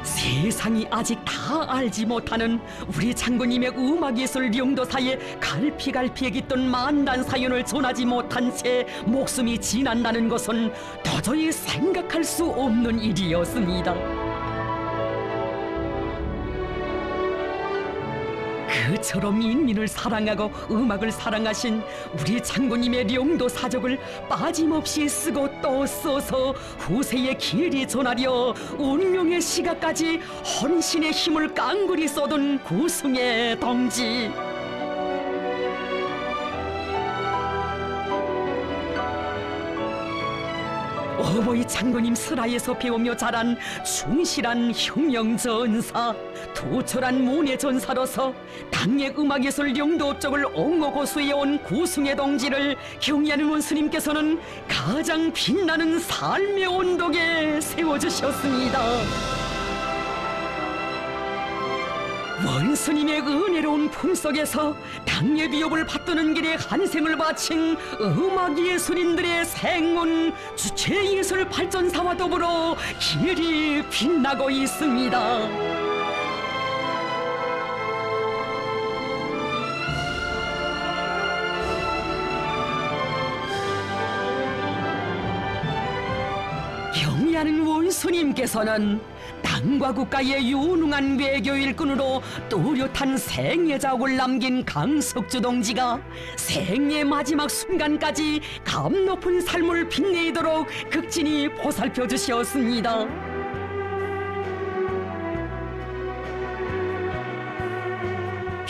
세상이 아직 다 알지 못하는 우리 장군님의 음악예술 영도사에 갈피갈피에 깃든 만단 사연을 전하지 못한 채 목숨이 지난다는 것은 도저히 생각할 수 없는 일이었습니다. 그처럼 인민을 사랑하고 음악을 사랑하신 우리 장군님의 영도 사적을 빠짐없이 쓰고 또 써서 후세의 길이 전하려 운명의 시각까지 헌신의 힘을 깡그리 쏟은 구숭의 동지. 어버이 장군님 슬하에서 배우며 자란 충실한 혁명전사, 투철한 문예전사로서 당의 음악예술 영도업적을 옹호고수해온 구숭의 동지를 경의하는 원수님께서는 가장 빛나는 삶의 언덕에 세워주셨습니다. 원수님의 은혜로운 품속에서 당의 비업을 받드는 길에 한생을 바친 음악예술인들의 생운 주체예술 발전사와 더불어 길이 빛나고 있습니다. 경의하는 원수님께서는 땅과 국가의 유능한 외교 일꾼으로 또렷한 생애 자국을 남긴 강석주 동지가 생애 마지막 순간까지 감 높은 삶을 빛내도록 극진히 보살펴 주셨습니다.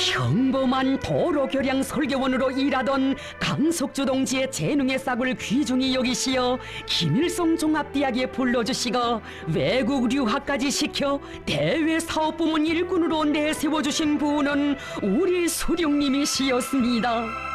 평범한 도로 교량 설계원으로 일하던 강석주 동지의 재능의 싹을 귀중히 여기시어 김일성 종합대학에 불러주시고 외국 유학까지 시켜 대외 사업부문 일꾼으로 내세워주신 분은 우리 수령님이시였습니다.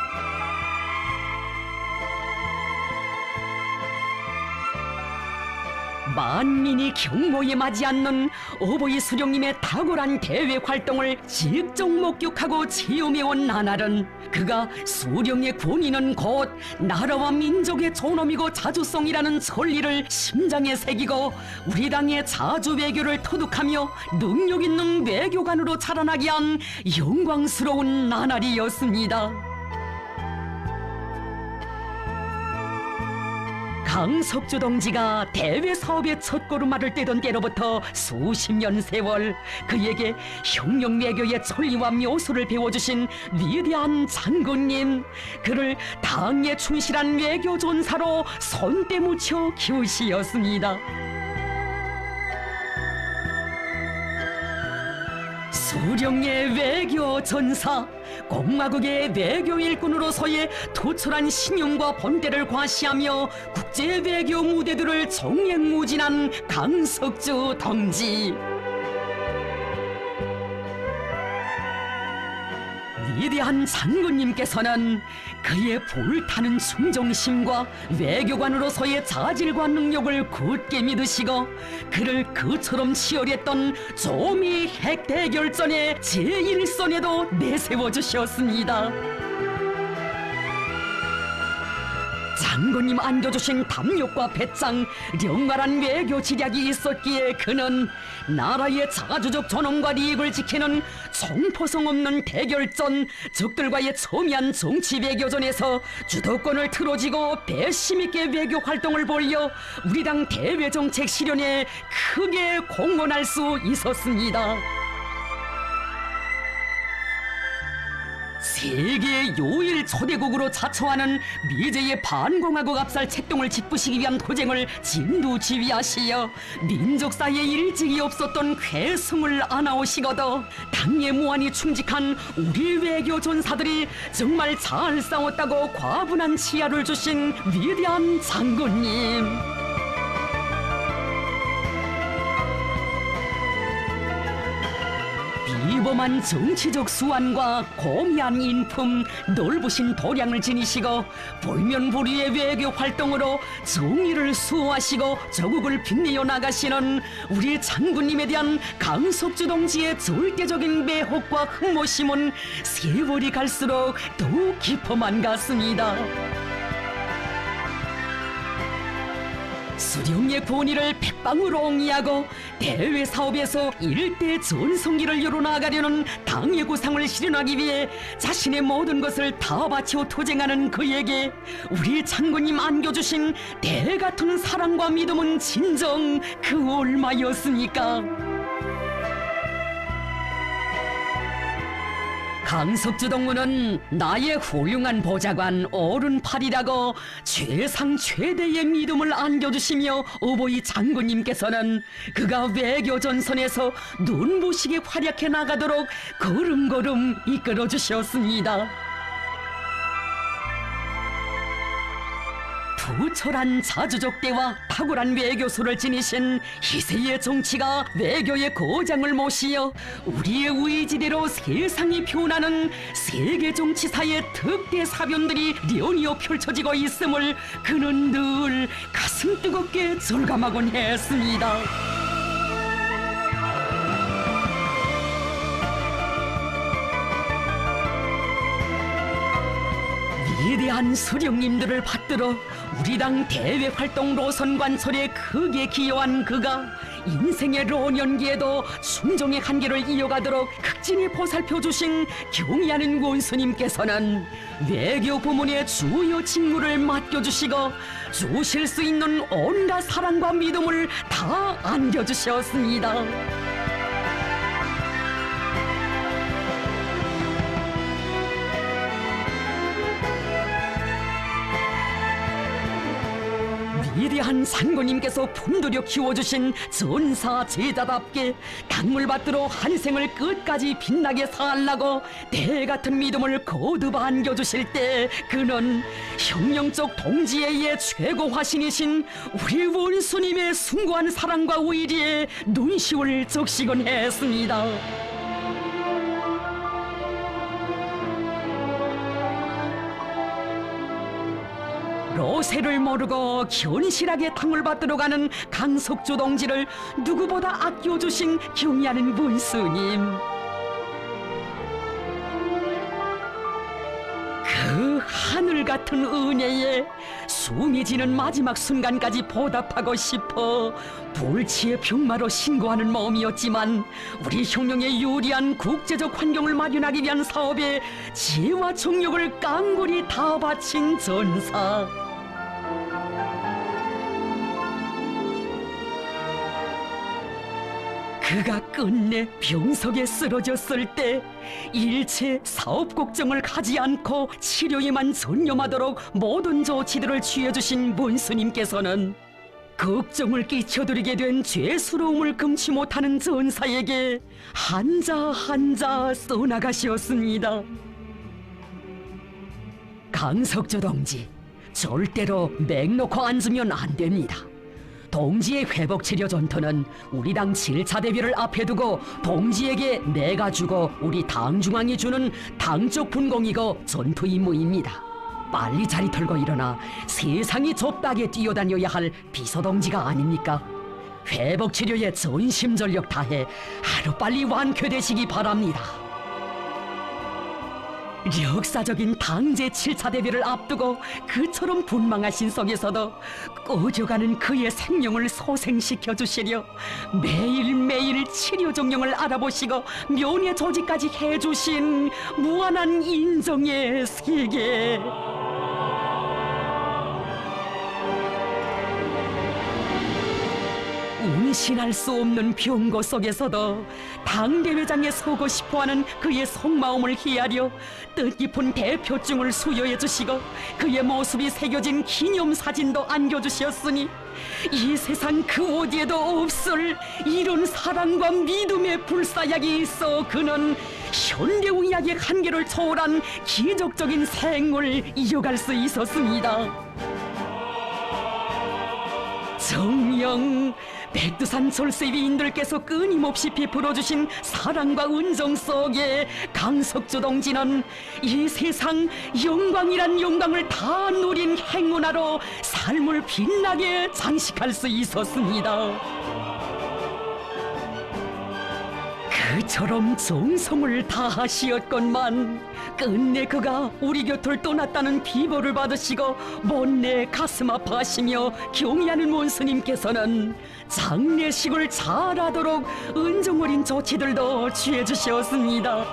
만민이 경모에 맞지 않는 어버이 수령님의 탁월한 대외 활동을 직접 목격하고 체험해온 나날은 그가 수령의 권위는 곧 나라와 민족의 존엄이고 자주성이라는 진리를 심장에 새기고 우리 당의 자주 외교를 터득하며 능력 있는 외교관으로 자라나게 한 영광스러운 나날이었습니다. 강석주 동지가 대외 사업의 첫걸음마를 떼던 때로부터 수십 년 세월 그에게 혁명 외교의 천리와 묘수를 배워주신 위대한 장군님, 그를 당에 충실한 외교 전사로 손때 묻혀 키우시었습니다. 수령의 외교 전사, 공화국의 외교 일꾼으로서의 투철한 신용과 본때를 과시하며 국제 외교 무대들을 정행무진한 강석주 동지. 위대한 장군님께서는 그의 불타는 충정심과 외교관으로서의 자질과 능력을 굳게 믿으시고 그를 그처럼 치열했던 조미 핵대결전의 제1선에도 내세워주셨습니다. 장군님 안겨주신 담력과 배짱, 영활한 외교 지략이 있었기에 그는 나라의 자주적 존엄과利益을 지키는 총포성 없는 대결전, 적들과의 첨예한 정치 외교전에서 주도권을 틀어쥐고 배심 있게 외교 활동을 벌여 우리 당 대외 정책 실현에 크게 공헌할 수 있었습니다. 세계 요일 초대국으로 자처하는 미제의 반공화국 압살 책동을 짓부시기 위한 도쟁을 진두지휘하시어 민족사에 일찍이 없었던 쾌성을 안아오시거더 당의 무한히 충직한 우리 외교 전사들이 정말 잘 싸웠다고 과분한 치하를 주신 위대한 장군님. 비범한 정치적 수완과 고미한 인품, 넓으신 도량을 지니시고 볼면보리의 외교 활동으로 정의를 수호하시고 조국을 빛내어 나가시는 우리 장군님에 대한 강석주 동지의 절대적인 매혹과 흠모심은 세월이 갈수록 더욱 깊어만 갔습니다. 수령의 권위를 백방으로 옹이하고 대외 사업에서 일대 전성기를 이뤄나가려는 당의 구상을 실현하기 위해 자신의 모든 것을 다 바쳐 투쟁하는 그에게 우리 장군님 안겨주신 대같은 사랑과 믿음은 진정 그 얼마였습니까? 강석주 동무는 나의 훌륭한 보좌관 오른팔이라고 최상 최대의 믿음을 안겨주시며 어버이 장군님께서는 그가 외교 전선에서 눈부시게 활약해 나가도록 걸음걸음 이끌어 주셨습니다. 부철한 자주족대와 탁월한 외교수를 지니신 희세의 정치가 외교의 거장을 모시어 우리의 의지대로 세상이 표현하는 세계 정치사의 특대 사변들이 연이어 펼쳐지고 있음을 그는 늘 가슴 뜨겁게 절감하곤 했습니다. 위대한 수령님들을 받들어 우리 당 대외 활동 노선 관철에 크게 기여한 그가 인생의 로년기에도 순종의 한계를 이어가도록 극진히 보살펴주신 경의하는 원수님께서는 외교 부문의 주요 직무를 맡겨주시고 주실 수 있는 온갖 사랑과 믿음을 다 안겨주셨습니다. 위대한 상고님께서 품들여 키워주신 전사 제자답게 강물밭으로 한 생을 끝까지 빛나게 살라고 때같은 믿음을 거듭 안겨주실 때 그는 혁명적 동지애의 최고 화신이신 우리 원수님의 숭고한 사랑과 의리에 눈시울 적시곤 했습니다. 로세를 모르고 견실하게 탕물받들어 가는 강석주 동지를 누구보다 아껴주신 경의하는 원수님. 그 하늘 같은 은혜에 숨이 지는 마지막 순간까지 보답하고 싶어 불치의 병마로 신고하는 마음이었지만 우리 혁명에 유리한 국제적 환경을 마련하기 위한 사업에 지혜와 정력을 깡골이 다 바친 전사. 그가 끝내 병석에 쓰러졌을 때 일체 사업 걱정을 하지 않고 치료에만 전념하도록 모든 조치들을 취해주신 문수님께서는 걱정을 끼쳐드리게 된 죄스러움을 금치 못하는 전사에게 한자 한자 써나가시었습니다. 강석주 동지, 절대로 맥 놓고 앉으면 안 됩니다. 동지의 회복치료 전투는 우리 당 7차 대회를 앞에 두고 동지에게 내가 주고 우리 당중앙이 주는 당적 분공이고 전투 임무입니다. 빨리 자리 털고 일어나 세상이 좁다게 뛰어다녀야 할 비서동지가 아닙니까? 회복치료에 전심전력 다해 하루빨리 완쾌되시기 바랍니다. 역사적인 당제 7차 대회를 앞두고 그처럼 분망하신 속에서도 꺼져가는 그의 생명을 소생시켜 주시려 매일매일 치료 정령을 알아보시고 면회 조치까지 해주신 무한한 인정의 세계. 운신할 수 없는 병고 속에서도 당대회장에 서고 싶어하는 그의 속마음을 헤아려 뜻깊은 대표증을 수여해 주시고 그의 모습이 새겨진 기념사진도 안겨주셨으니 이 세상 그 어디에도 없을 이런 사랑과 믿음의 불사약이 있어 그는 현대의학의 한계를 초월한 기적적인 생을 이어갈 수 있었습니다. 정녕 백두산 졸세위인들께서 끊임없이 베풀어주신 사랑과 은정 속에 강석주 동지는 이 세상 영광이란 영광을 다 누린 행운아로 삶을 빛나게 장식할 수 있었습니다. 그처럼 정성을 다하시었건만 끝내 그가 우리 곁을 떠났다는 비보를 받으시고 못내 가슴 아파하시며 경의하는 원수님께서는 장례식을 잘하도록 은정어린 조치들도 취해주셨습니다.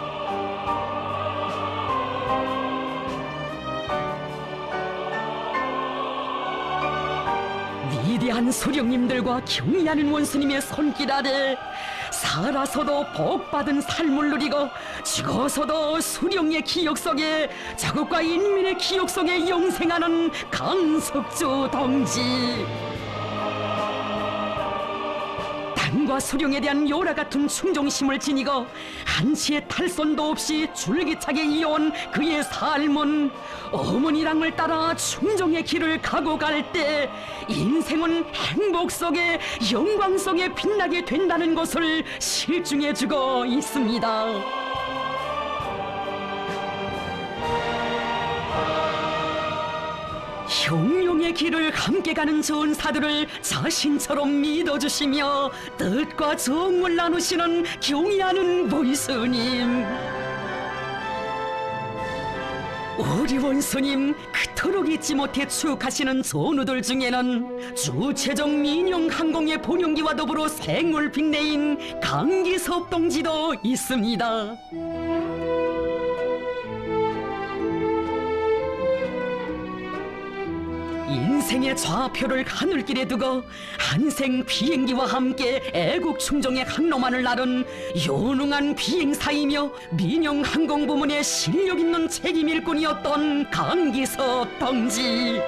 위대한 수령님들과 경의하는 원수님의 손길 아래 살아서도 복받은 삶을 누리고 죽어서도 수령의 기억 속에 자국과 인민의 기억 속에 영생하는 강석주 동지. 당과 수령에 대한 요라 같은 충정심을 지니고 한치의 탈선도 없이 줄기차게 이어온 그의 삶은 어머니랑을 따라 충정의 길을 가고 갈 때 인생은 행복 속에 영광 속에 빛나게 된다는 것을 실증해주고 있습니다. 혁명의 길을 함께 가는 전사들을 자신처럼 믿어주시며 뜻과 정을 나누시는 경의하는 원수님. 우리 원수님 그토록 잊지 못해 추억하시는 전우들 중에는 주체적 민영항공의 본영기와 더불어 생물 빅내인 강기섭 동지도 있습니다. 인생의 좌표를 하늘길에 두고 한생 비행기와 함께 애국 충정의 항로만을 나른 유능한 비행사이며 민영항공 부문의 실력 있는 책임 일꾼이었던 강기섭 동지.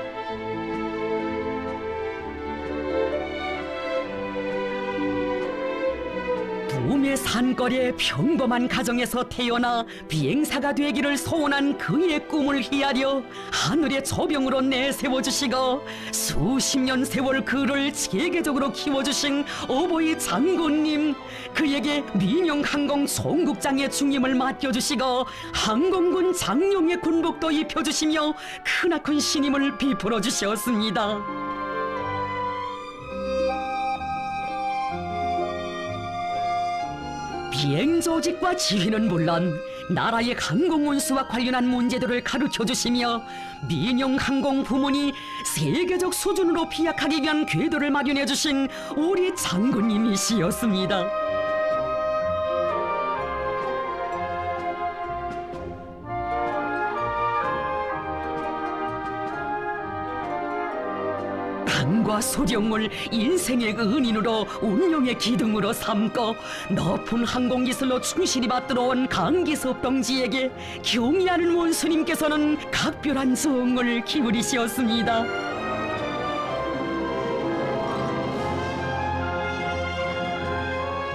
봄의 산거리의 평범한 가정에서 태어나 비행사가 되기를 소원한 그의 꿈을 희하려 하늘의 조병으로 내세워주시고 수십 년 세월 그를 체계적으로 키워주신 어버이 장군님, 그에게 민영항공 총국장의 중임을 맡겨주시고 항공군 장령의 군복도 입혀주시며 크나큰 신임을 베풀어 주셨습니다. 비행 조직과 지휘는 물론 나라의 항공 운수와 관련한 문제들을 가르쳐 주시며 민영항공 부문이 세계적 수준으로 비약하기 위한 궤도를 마련해 주신 우리 장군님이시였습니다. 땅과 소령을 인생의 은인으로 운명의 기둥으로 삼고 높은 항공기술로 충실히 받들어온 강기섭 동지에게 경의하는 원수님께서는 각별한 정을 기울이셨습니다.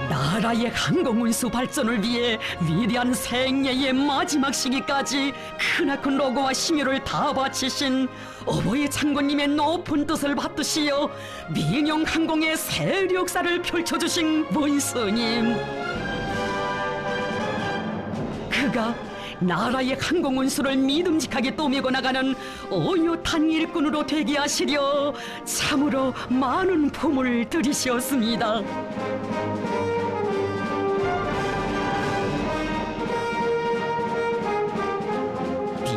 나라의 항공운수 발전을 위해 위대한 생애의 마지막 시기까지 크나큰 노고와 심혈을 다 바치신 어버이 장군님의 높은 뜻을 받드시어 민영항공의 세력사를 펼쳐주신 원수님, 그가 나라의 항공운수를 믿음직하게 떠밀고 나가는 어엿한 일꾼으로 되게 하시려 참으로 많은 품을 들이셨습니다.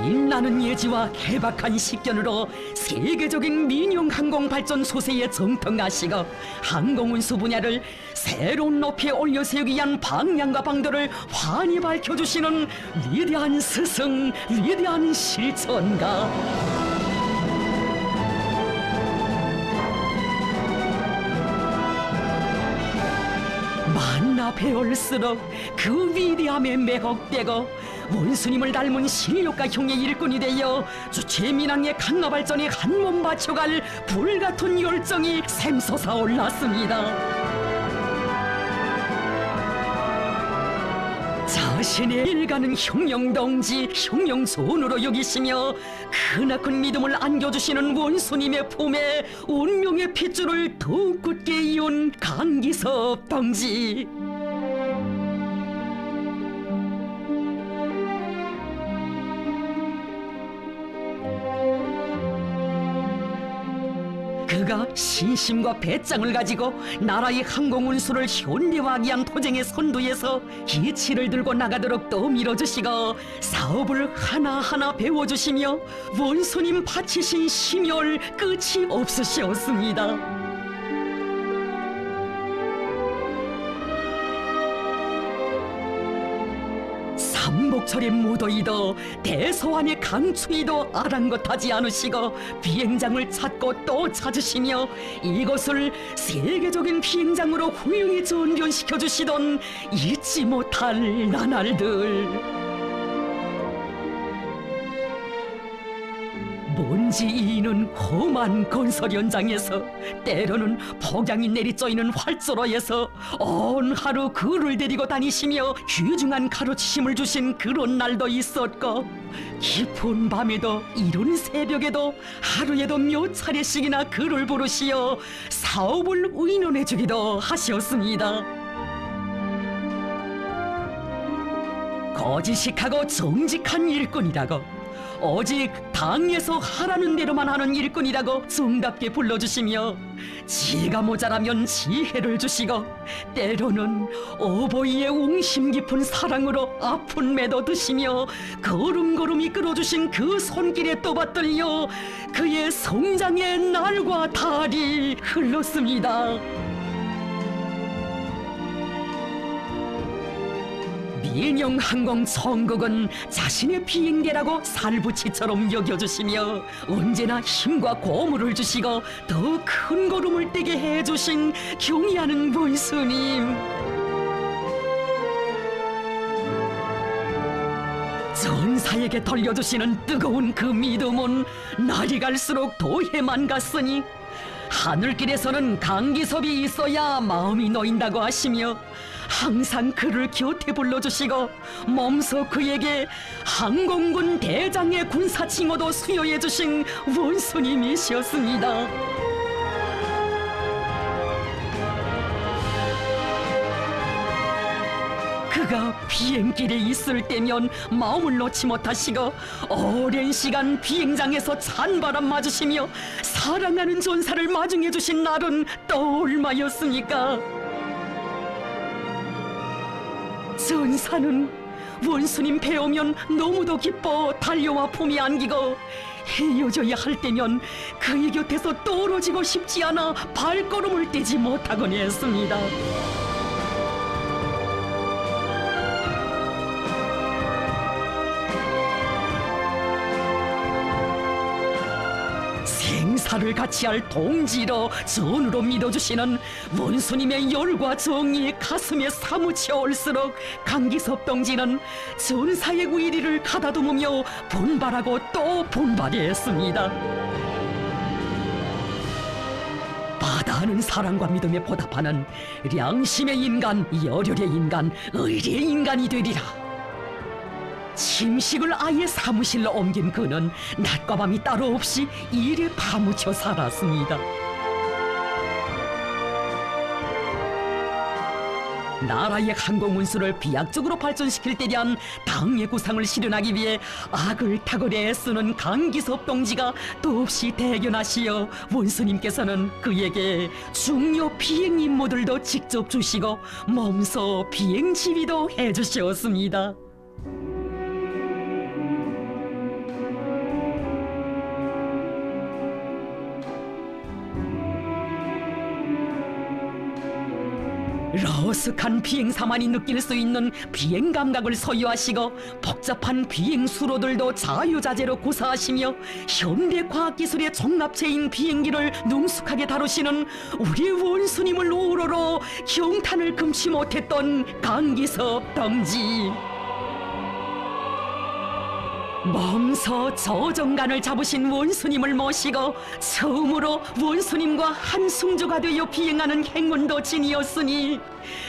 빛나는 예지와 개박한 식견으로 세계적인 민영항공 발전 소세에 정통하시고 항공운수 분야를 새로운 높이에 올려세우기 위한 방향과 방도를 환히 밝혀주시는 위대한 스승, 위대한 실천가. 만나 배울수록 그 위대함에 매혹되고 원수님을 닮은 실력과 형의 일꾼이 되어 주체민항의 강화 발전에 한몸 바쳐갈 불같은 열정이 샘솟아 올랐습니다. 자신의 일가는 형령동지, 형령손으로 여기시며 크나큰 믿음을 안겨주시는 원수님의 품에 운명의 핏줄을 더욱 굳게 이은 강기섭 동지. 그가 신심과 배짱을 가지고 나라의 항공운수를 현대화하기 위한 토쟁의 선두에서 이치를 들고 나가도록 또 밀어주시고 사업을 하나하나 배워주시며 원수님 바치신 심혈 끝이 없으셨습니다. 삼복철의 무더위도 대서안의 강추위도 아랑곳하지 않으시고 비행장을 찾고 또 찾으시며 이것을 세계적인 비행장으로 훌륭히 전변시켜 주시던 잊지 못할 나날들. 먼지 이는 험한 건설 현장에서 때로는 폭양이 내리쪼이는 활조로에서 온 하루 그를 데리고 다니시며 귀중한 가르치심을 주신 그런 날도 있었고 깊은 밤에도 이른 새벽에도 하루에도 몇 차례씩이나 그를 부르시어 사업을 의논해 주기도 하셨습니다. 거짓식하고 정직한 일꾼이라고 오직 당에서 하라는 대로만 하는 일꾼이라고 정답게 불러주시며 지가 모자라면 지혜를 주시고 때로는 어버이의 웅심 깊은 사랑으로 아픈 매도 드시며 걸음걸음 이끌어주신 그 손길에 떠받들려 그의 성장의 날과 달이 흘렀습니다. 민영항공 총국은 자신의 비행대라고 살부치처럼 여겨주시며 언제나 힘과 고무를 주시고 더 큰 걸음을 떼게 해주신 경의하는 원수님. 전사에게 돌려주시는 뜨거운 그 믿음은 날이 갈수록 더해만 갔으니 하늘길에서는 강기섭이 있어야 마음이 놓인다고 하시며 항상 그를 곁에 불러주시고 몸소 그에게 항공군 대장의 군사칭호도 수여해 주신 원수님이셨습니다. 그가 비행길에 있을 때면 마음을 놓지 못하시고 오랜 시간 비행장에서 찬바람 맞으시며 사랑하는 전사를 마중해 주신 날은 또 얼마였습니까? 전사는 원수님 배우면 너무도 기뻐 달려와 품에 안기고 헤어져야 할 때면 그의 곁에서 떨어지고 싶지 않아 발걸음을 떼지 못하곤 했습니다. 생사를 같이 할 동지로 전으로 믿어주시는 원수님의 열과 정이 가슴에 사무쳐 올수록 강기섭 동지는 전사의 위리를 가다듬으며 분발하고 또 분발했습니다. 바다하는 사랑과 믿음에 보답하는 양심의 인간, 열혈의 인간, 의리의 인간이 되리라. 침식을 아예 사무실로 옮긴 그는 낮과 밤이 따로 없이 일에 파묻혀 살았습니다. 나라의 항공운수를 비약적으로 발전시킬 때 대한 당의 구상을 실현하기 위해 악을 탁월히 애쓰는 강기섭 동지가 더없이 대견하시어 원수님께서는 그에게 중요 비행 임무들도 직접 주시고 몸소 비행 지휘도 해주셨습니다. 러스한 비행사만이 느낄 수 있는 비행 감각을 소유하시고 복잡한 비행 수로들도 자유자재로 구사하시며 현대 과학기술의 종합체인 비행기를 능숙하게 다루시는 우리 원수님을 우러러 경탄을 금치 못했던 강기섭 동지. 몸소 저정간을 잡으신 원수님을 모시고 처음으로 원수님과 한승조가 되어 비행하는 행운도 지니었으니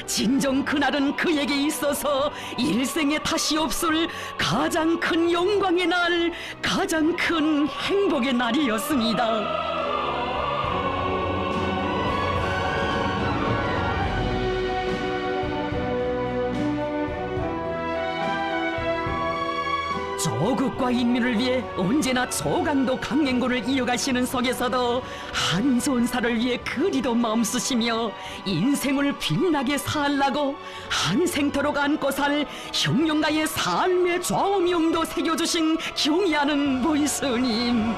진정 그날은 그에게 있어서 일생에 다시 없을 가장 큰 영광의 날, 가장 큰 행복의 날이었습니다. 조국과 인민을 위해 언제나 초강도 강행군을 이어가시는 속에서도 한 전사를 위해 그리도 마음쓰시며 인생을 빛나게 살라고 한 생토록 안고 살 혁명가의 삶의 좌우명도 새겨주신 경의하는 원수님.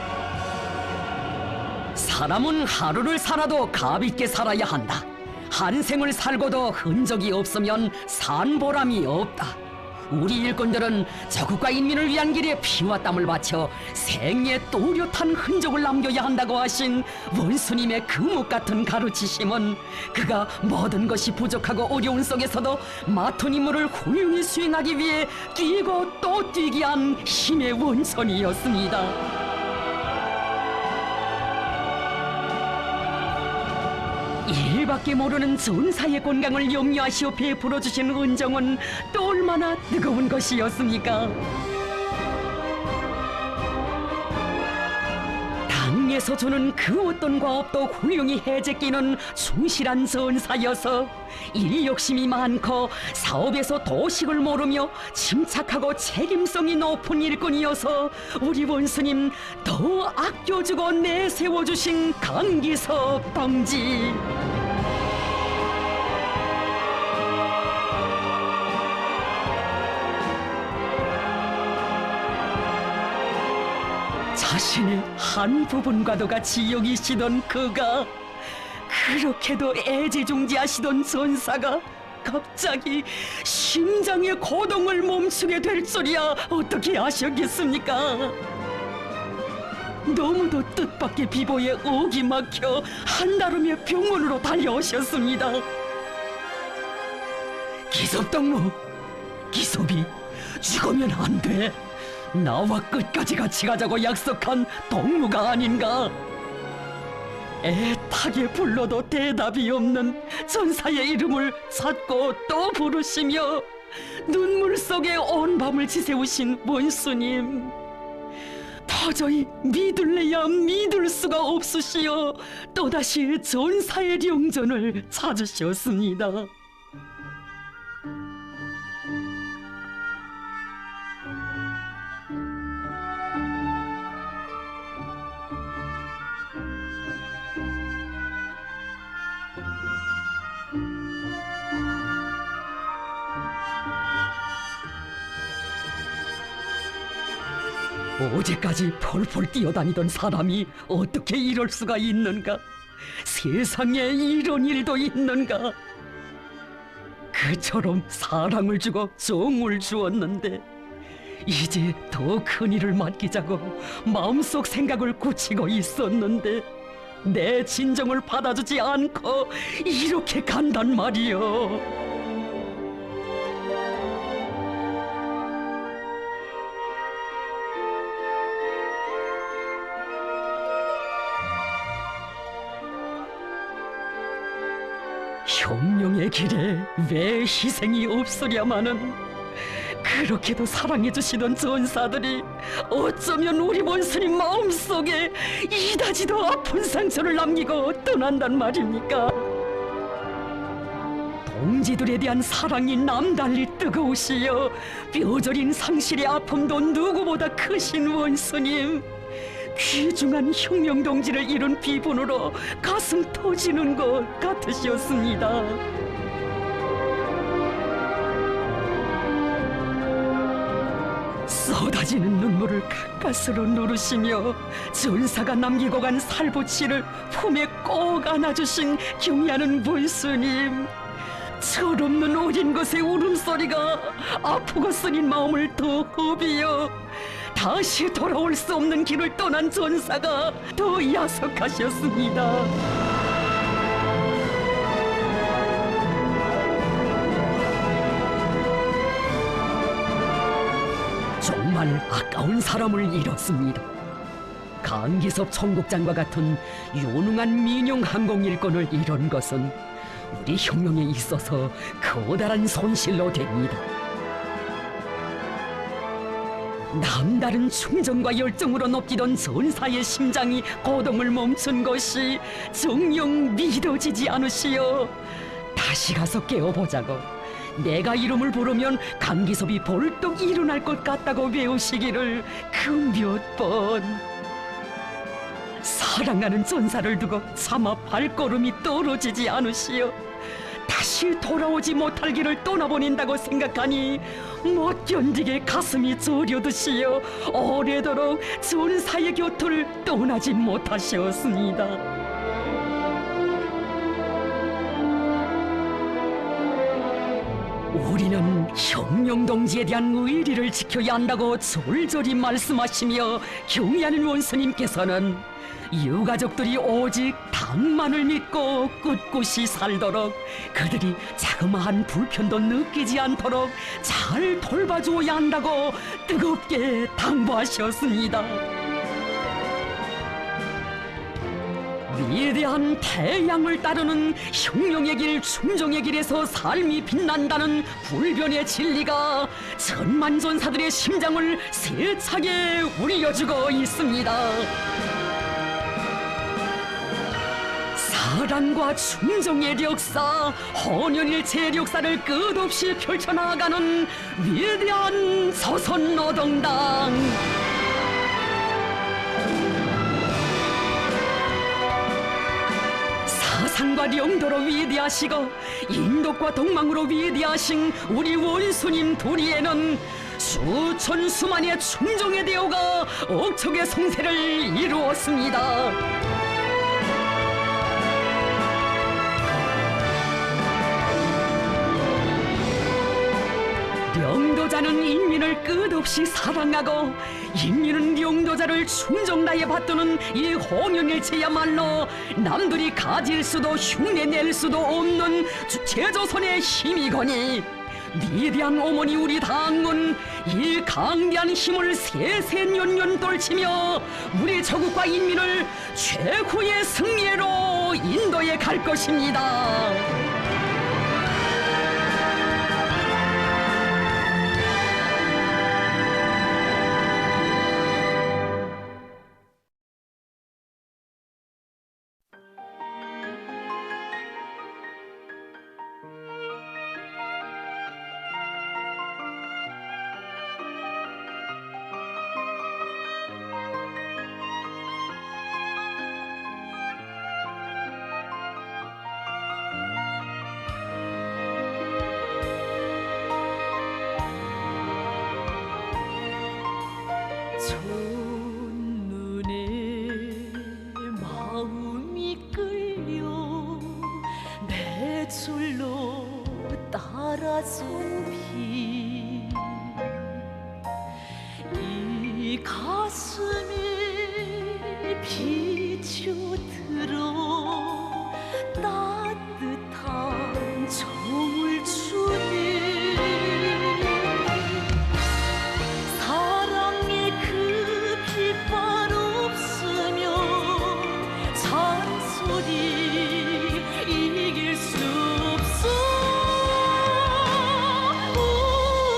사람은 하루를 살아도 값있게 살아야 한다. 한 생을 살고도 흔적이 없으면 산 보람이 없다. 우리 일꾼들은 조국과 인민을 위한 길에 피와 땀을 바쳐 생의 또렷한 흔적을 남겨야 한다고 하신 원수님의 금옥 같은 가르치심은 그가 모든 것이 부족하고 어려운 속에서도 맡은 임무를 훌륭히 수행하기 위해 뛰고 또 뛰게 한 힘의 원천이었습니다. 일밖에 모르는 전사의 건강을 염려하시어 베풀어 주신 은정은 또 얼마나 뜨거운 것이었습니까? 당의 위에서 주는 그 어떤 과업도 훌륭히 해제끼는 충실한 전사여서 일 욕심이 많고 사업에서 도식을 모르며 침착하고 책임성이 높은 일꾼이어서 우리 원스님 더 아껴주고 내세워주신 강기석 동지. 자신의 한 부분과도 같이 여기시던 그가, 그렇게도 애지중지하시던 전사가 갑자기 심장의 고동을 멈추게 될 줄이야 어떻게 아셨겠습니까? 너무도 뜻밖의 비보에 억이 막혀 한달음에 병원으로 달려오셨습니다. 기섭동무, 기섭이 죽으면 안 돼. 나와 끝까지 같이 가자고 약속한 동무가 아닌가? 애타게 불러도 대답이 없는 전사의 이름을 찾고 또 부르시며 눈물 속에 온 밤을 지새우신 원수님, 도저히 믿을래야 믿을 수가 없으시어 또다시 전사의 령전을 찾으셨습니다. 어제까지 펄펄 뛰어다니던 사람이 어떻게 이럴 수가 있는가? 세상에 이런 일도 있는가? 그처럼 사랑을 주고 정을 주었는데 이제 더 큰 일을 맡기자고 마음속 생각을 굳히고 있었는데 내 진정을 받아주지 않고 이렇게 간단 말이여. 형령의 길에 왜 희생이 없으랴마는, 그렇게도 사랑해주시던 전사들이 어쩌면 우리 원수님 마음속에 이다지도 아픈 상처를 남기고 떠난단 말입니까? 동지들에 대한 사랑이 남달리 뜨거우시여 뼈저린 상실의 아픔도 누구보다 크신 원수님, 귀중한 혁명동지를 잃은 비분으로 가슴 터지는 것 같으셨습니다. 쏟아지는 눈물을 가까스로 누르시며 전사가 남기고 간 살부치를 품에 꼭 안아주신 경애하는 원수님, 철없는 어린 것의 울음소리가 아프고 쓰린 마음을 더 허비어 다시 돌아올 수 없는 길을 떠난 전사가 더 야속하셨습니다. 정말 아까운 사람을 잃었습니다. 강기섭 총국장과 같은 유능한 민용 항공 일꾼을 잃은 것은 우리 혁명에 있어서 커다란 손실로 됩니다. 남다른 충정과 열정으로 높이던 전사의 심장이 고동을 멈춘 것이 정녕 믿어지지 않으시어 다시 가서 깨워보자고 내가 이름을 부르면 강기섭이 벌떡 일어날 것 같다고 외우시기를 그 몇 번. 사랑하는 전사를 두고 차마 발걸음이 떨어지지 않으시어 다시 돌아오지 못할 길을 떠나보낸다고 생각하니 못 견디게 가슴이 저려드시어 오래도록 전사의 곁을 떠나지 못하셨습니다. 우리는 혁명동지에 대한 의리를 지켜야 한다고 절절히 말씀하시며 경애하는 원수님께서는 유가족들이 오직 당만을 믿고 꿋꿋이 살도록 그들이 자그마한 불편도 느끼지 않도록 잘 돌봐주어야 한다고 뜨겁게 당부하셨습니다. 위대한 태양을 따르는 혁명의 길, 충정의 길에서 삶이 빛난다는 불변의 진리가 천만 전사들의 심장을 세차게 울려주고 있습니다. 사랑과 충정의 역사, 헌연일체의 역사를 끝없이 펼쳐나가는 위대한 조선노동당. 사상과 영도로 위대하시고 인덕과 동망으로 위대하신 우리 원수님 도리에는 수천 수만의 충정의 대오가 억척의 성세를 이루었습니다. 영도자는 인민을 끝없이 사랑하고 인민은 영도자를 충정나에 받드는 이 홍연일체야말로 남들이 가질 수도 흉내낼 수도 없는 제조선의 힘이거니 위대한 어머니 우리 당은 이 강대한 힘을 세세년년 떨치며 우리 조국과 인민을 최후의 승리로 인도해 갈 것입니다. 첫눈에 마음이 끌려 내 줄로 따라선 비, 이 가슴에 비춰들어 따뜻한 정을 주네. 이길 수 없어.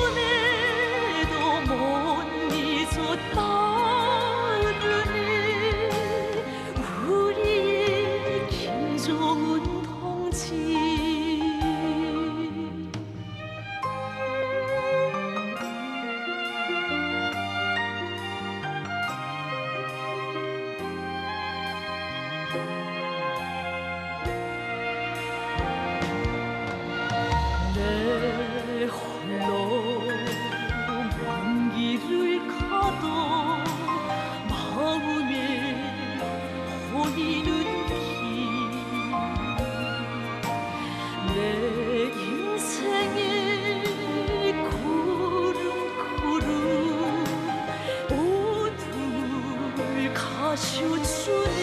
운에도 못 잊었다느니 우리 김정은 동지. 내 홀로 먼 길을 가도 마음에 보이는 길, 내 인생의 구름구름 모두 가셔주네.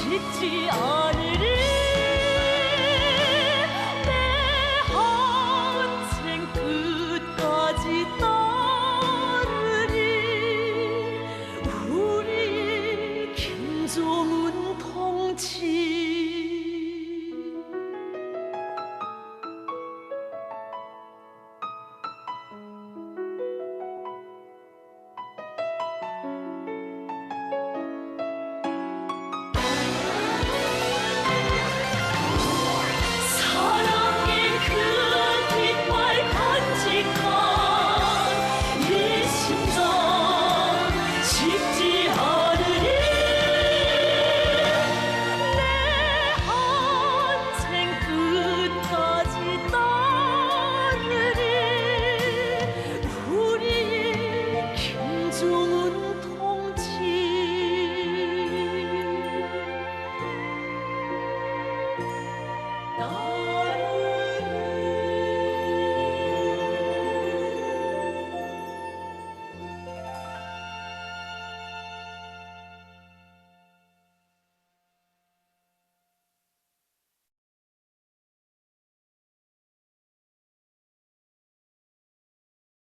잊지 않으리. 내 한생 끝까지 따르리. 우리 김정은 통 지